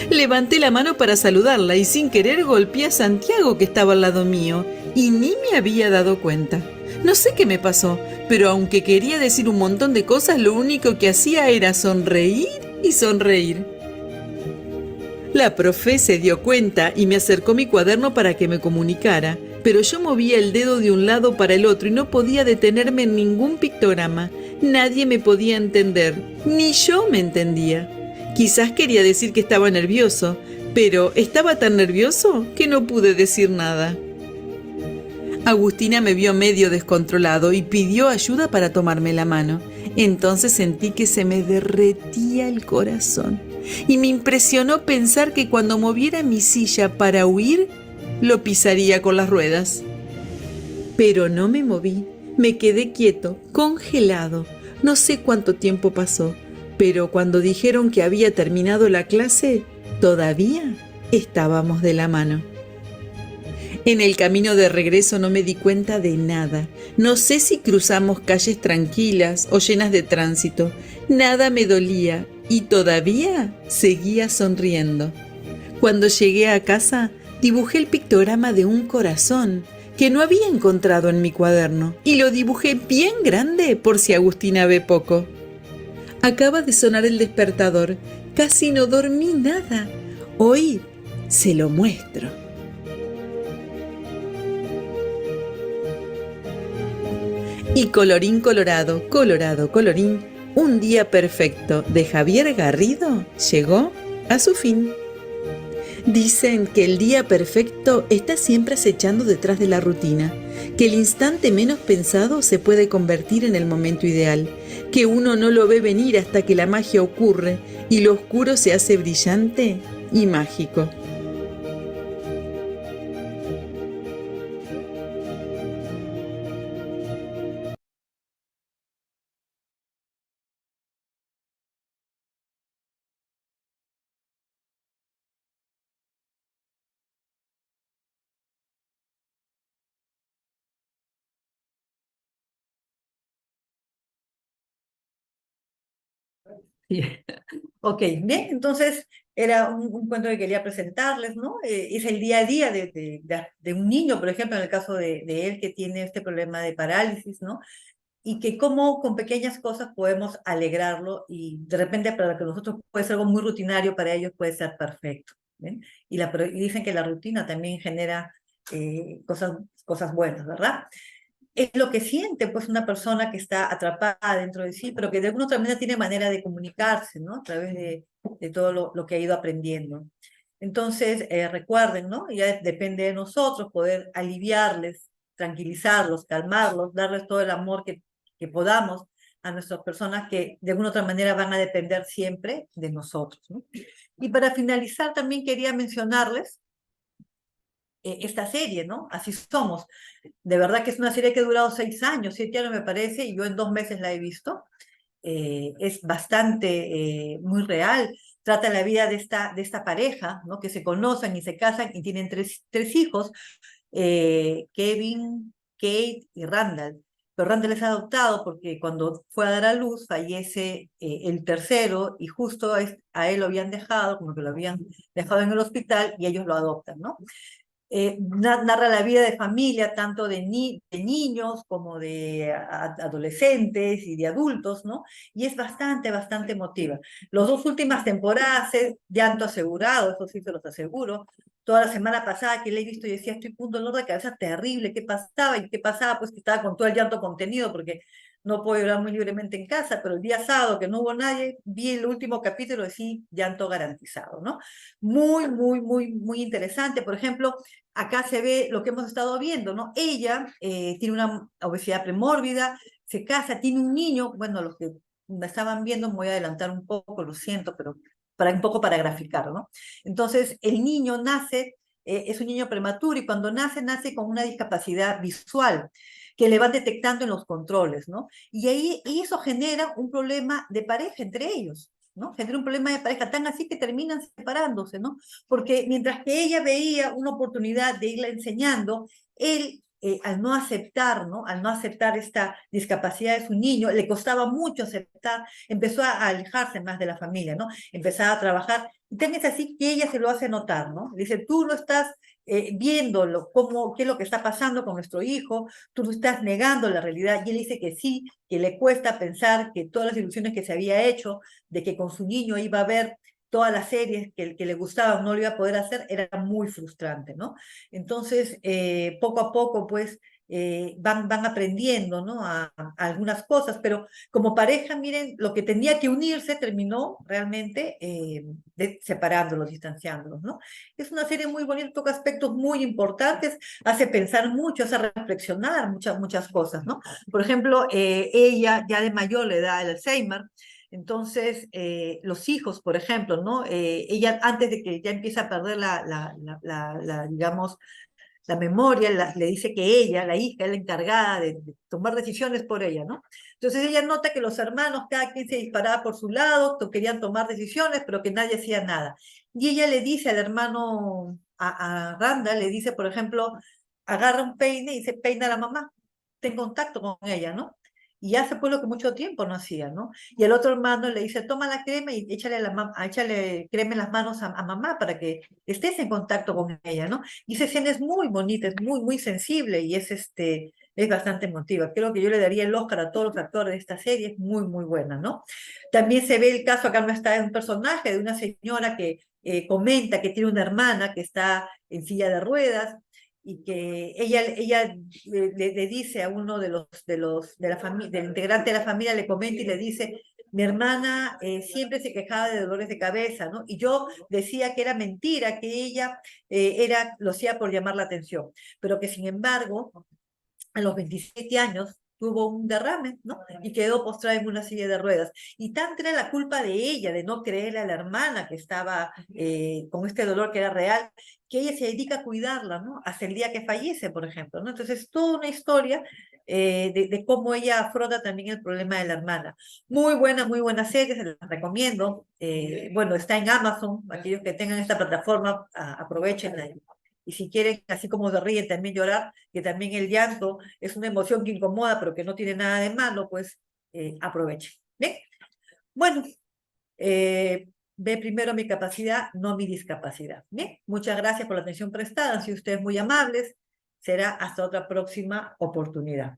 Levanté la mano para saludarla y sin querer golpeé a Santiago, que estaba al lado mío, y ni me había dado cuenta. No sé qué me pasó, pero aunque quería decir un montón de cosas, lo único que hacía era sonreír y sonreír. La profe se dio cuenta y me acercó mi cuaderno para que me comunicara, pero yo movía el dedo de un lado para el otro y no podía detenerme en ningún pictograma. Nadie me podía entender, ni yo me entendía. Quizás quería decir que estaba nervioso, pero estaba tan nervioso que no pude decir nada. Agustina me vio medio descontrolado y pidió ayuda para tomarme la mano. Entonces sentí que se me derretía el corazón y me impresionó pensar que cuando moviera mi silla para huir, lo pisaría con las ruedas. Pero no me moví, me quedé quieto, congelado. No sé cuánto tiempo pasó, pero cuando dijeron que había terminado la clase, todavía estábamos de la mano. En el camino de regreso no me di cuenta de nada. No sé si cruzamos calles tranquilas o llenas de tránsito. Nada me dolía y todavía seguía sonriendo. Cuando llegué a casa, dibujé el pictograma de un corazón que no había encontrado en mi cuaderno y lo dibujé bien grande por si Agustina ve poco. Acaba de sonar el despertador. Casi no dormí nada. Hoy se lo muestro. Y colorín colorado, colorado, colorín, un día perfecto de Javier Garrido llegó a su fin. Dicen que el día perfecto está siempre acechando detrás de la rutina, que el instante menos pensado se puede convertir en el momento ideal, que uno no lo ve venir hasta que la magia ocurre y lo oscuro se hace brillante y mágico. Sí. Ok, bien, entonces era un cuento que quería presentarles, ¿no? Es el día a día de un niño, por ejemplo, en el caso de él que tiene este problema de parálisis, ¿no? Y que cómo con pequeñas cosas podemos alegrarlo y de repente para que nosotros puede ser algo muy rutinario, para ellos puede ser perfecto, ¿ven? Y dicen que la rutina también genera cosas buenas, ¿verdad? Es lo que siente pues una persona que está atrapada dentro de sí, pero que de alguna otra manera tiene manera de comunicarse, ¿no? A través de todo lo que ha ido aprendiendo. Entonces, recuerden, ¿no? Ya depende de nosotros poder aliviarles, tranquilizarlos, calmarlos, darles todo el amor que podamos a nuestras personas que de alguna otra manera van a depender siempre de nosotros, ¿no? Y para finalizar también quería mencionarles esta serie, ¿no? Así somos. De verdad que es una serie que ha durado 6 años, 7 años me parece, y yo en 2 meses la he visto. Es bastante, muy real. Trata la vida de esta pareja, ¿no? Que se conocen y se casan y tienen tres hijos, Kevin, Kate y Randall. Pero Randall es adoptado porque cuando fue a dar a luz fallece el tercero y justo a él lo habían dejado, como que lo habían dejado en el hospital y ellos lo adoptan, ¿no? Narra la vida de familia, tanto de niños como de adolescentes y de adultos, ¿no? Y es bastante emotiva. Las 2 últimas temporadas es llanto asegurado, eso sí se los aseguro. Toda la semana pasada que la he visto, yo decía, estoy con un dolor de cabeza terrible, ¿qué pasaba? ¿Y qué pasaba? Pues que estaba con todo el llanto contenido, porque no puedo llorar muy libremente en casa, pero el día sábado que no hubo nadie, vi el último capítulo y sí, llanto garantizado, ¿no? Muy interesante. Por ejemplo, acá se ve lo que hemos estado viendo, ¿no? Ella tiene una obesidad premórbida, se casa, tiene un niño, bueno, los que me estaban viendo, me voy a adelantar un poco, lo siento, pero un poco para graficar, ¿no? Entonces, el niño nace, es un niño prematuro y cuando nace con una discapacidad visual que le van detectando en los controles, ¿no? Y eso genera un problema de pareja entre ellos, ¿no? Genera un problema de pareja tan así que terminan separándose, ¿no? Porque mientras que ella veía una oportunidad de irla enseñando, él, al no aceptar, ¿no? Al no aceptar esta discapacidad de su niño, le costaba mucho aceptar, empezó a alejarse más de la familia, ¿no? Empezaba a trabajar, y también es así que ella se lo hace notar, ¿no? Dice, tú no estás viéndolo, qué es lo que está pasando con nuestro hijo, tú estás negando la realidad, y él dice que sí, que le cuesta pensar que todas las ilusiones que se había hecho, de que con su niño iba a ver todas las series que le gustaban, no lo iba a poder hacer, era muy frustrante, ¿no? Entonces, poco a poco, pues, van aprendiendo, ¿no? A algunas cosas, pero como pareja, miren, lo que tenía que unirse terminó realmente separándolos, distanciándolos, ¿no? Es una serie muy bonita, toca aspectos muy importantes, hace pensar mucho, hace reflexionar muchas cosas, ¿no? Por ejemplo, ella ya de mayor le da el Alzheimer, entonces los hijos, por ejemplo, ¿no? Ella antes de que ya empiece a perder digamos, la memoria, le dice que ella, la hija, es la encargada de tomar decisiones por ella, ¿no? Entonces ella nota que los hermanos, cada quien se disparaba por su lado, querían tomar decisiones, pero que nadie hacía nada. Y ella le dice al hermano, a Randall, le dice, por ejemplo, agarra un peine y dice, peina a la mamá, ten contacto con ella, ¿no? Y hace pues lo que mucho tiempo no hacía, ¿no? Y el otro hermano le dice, toma la crema y échale crema en las manos a mamá para que estés en contacto con ella, ¿no? Y esa escena es muy bonita, es muy sensible y es bastante emotiva. Creo que yo le daría el Oscar a todos los actores de esta serie, es muy buena, ¿no? También se ve el caso, acá no está, es un personaje de una señora que comenta que tiene una hermana que está en silla de ruedas y que ella le dice a uno de la familia, del integrante de la familia, le comenta y le dice, mi hermana siempre se quejaba de dolores de cabeza, ¿no? Y yo decía que era mentira, que ella lo hacía por llamar la atención, pero que sin embargo, a los 27 años tuvo un derrame, ¿no? Y quedó postrada en una silla de ruedas. Y tanta era la culpa de ella, de no creerle a la hermana que estaba con este dolor que era real, que ella se dedica a cuidarla, ¿no? Hasta el día que fallece, por ejemplo, ¿no? Entonces, es toda una historia de cómo ella afronta también el problema de la hermana. Muy buena serie, se la recomiendo. Bueno, está en Amazon, aquellos que tengan esta plataforma, aprovechenla. Y si quieren, así como se ríen, también llorar, que también el llanto es una emoción que incomoda, pero que no tiene nada de malo, pues aprovechen. ¿Bien? Bueno, ve primero mi capacidad, no mi discapacidad. Bien, muchas gracias por la atención prestada, han sido ustedes muy amables. Será hasta otra próxima oportunidad.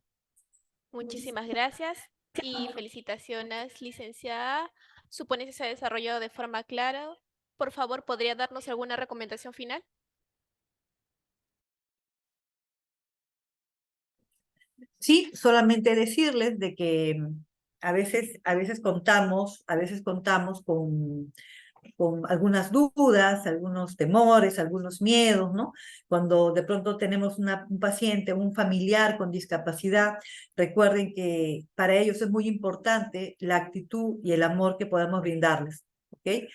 Muchísimas gracias y felicitaciones, licenciada. Su ponencia se ha desarrollado de forma clara. Por favor, ¿podría darnos alguna recomendación final? Sí, solamente decirles de que a veces contamos con algunas dudas, algunos temores, algunos miedos, ¿no? Cuando de pronto tenemos un paciente, un familiar con discapacidad, recuerden que para ellos es muy importante la actitud y el amor que podamos brindarles, ¿ok?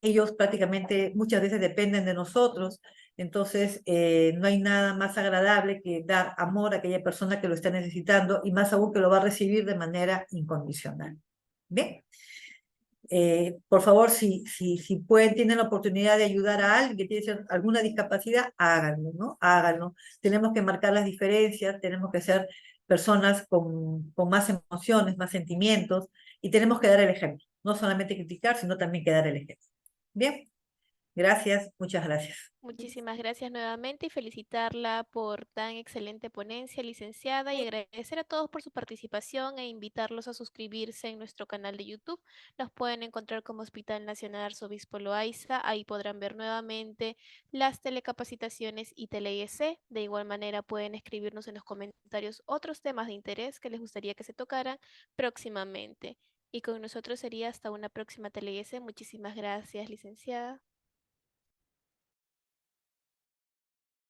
Ellos prácticamente muchas veces dependen de nosotros, entonces no hay nada más agradable que dar amor a aquella persona que lo está necesitando y más aún que lo va a recibir de manera incondicional. ¿Bien? Por favor, si pueden, tienen la oportunidad de ayudar a alguien que tiene alguna discapacidad, háganlo, ¿no? Háganlo. Tenemos que marcar las diferencias, tenemos que ser personas con más emociones, más sentimientos, y tenemos que dar el ejemplo. No solamente criticar, sino también que dar el ejemplo. Bien, gracias, muchas gracias. Muchísimas gracias nuevamente y felicitarla por tan excelente ponencia, licenciada, y agradecer a todos por su participación e invitarlos a suscribirse en nuestro canal de YouTube. Nos pueden encontrar como Hospital Nacional Arzobispo Loaiza. Ahí podrán ver nuevamente las telecapacitaciones y tele-IEC. De igual manera pueden escribirnos en los comentarios otros temas de interés que les gustaría que se tocaran próximamente. Y con nosotros sería hasta una próxima tele-IEC. Muchísimas gracias, licenciada.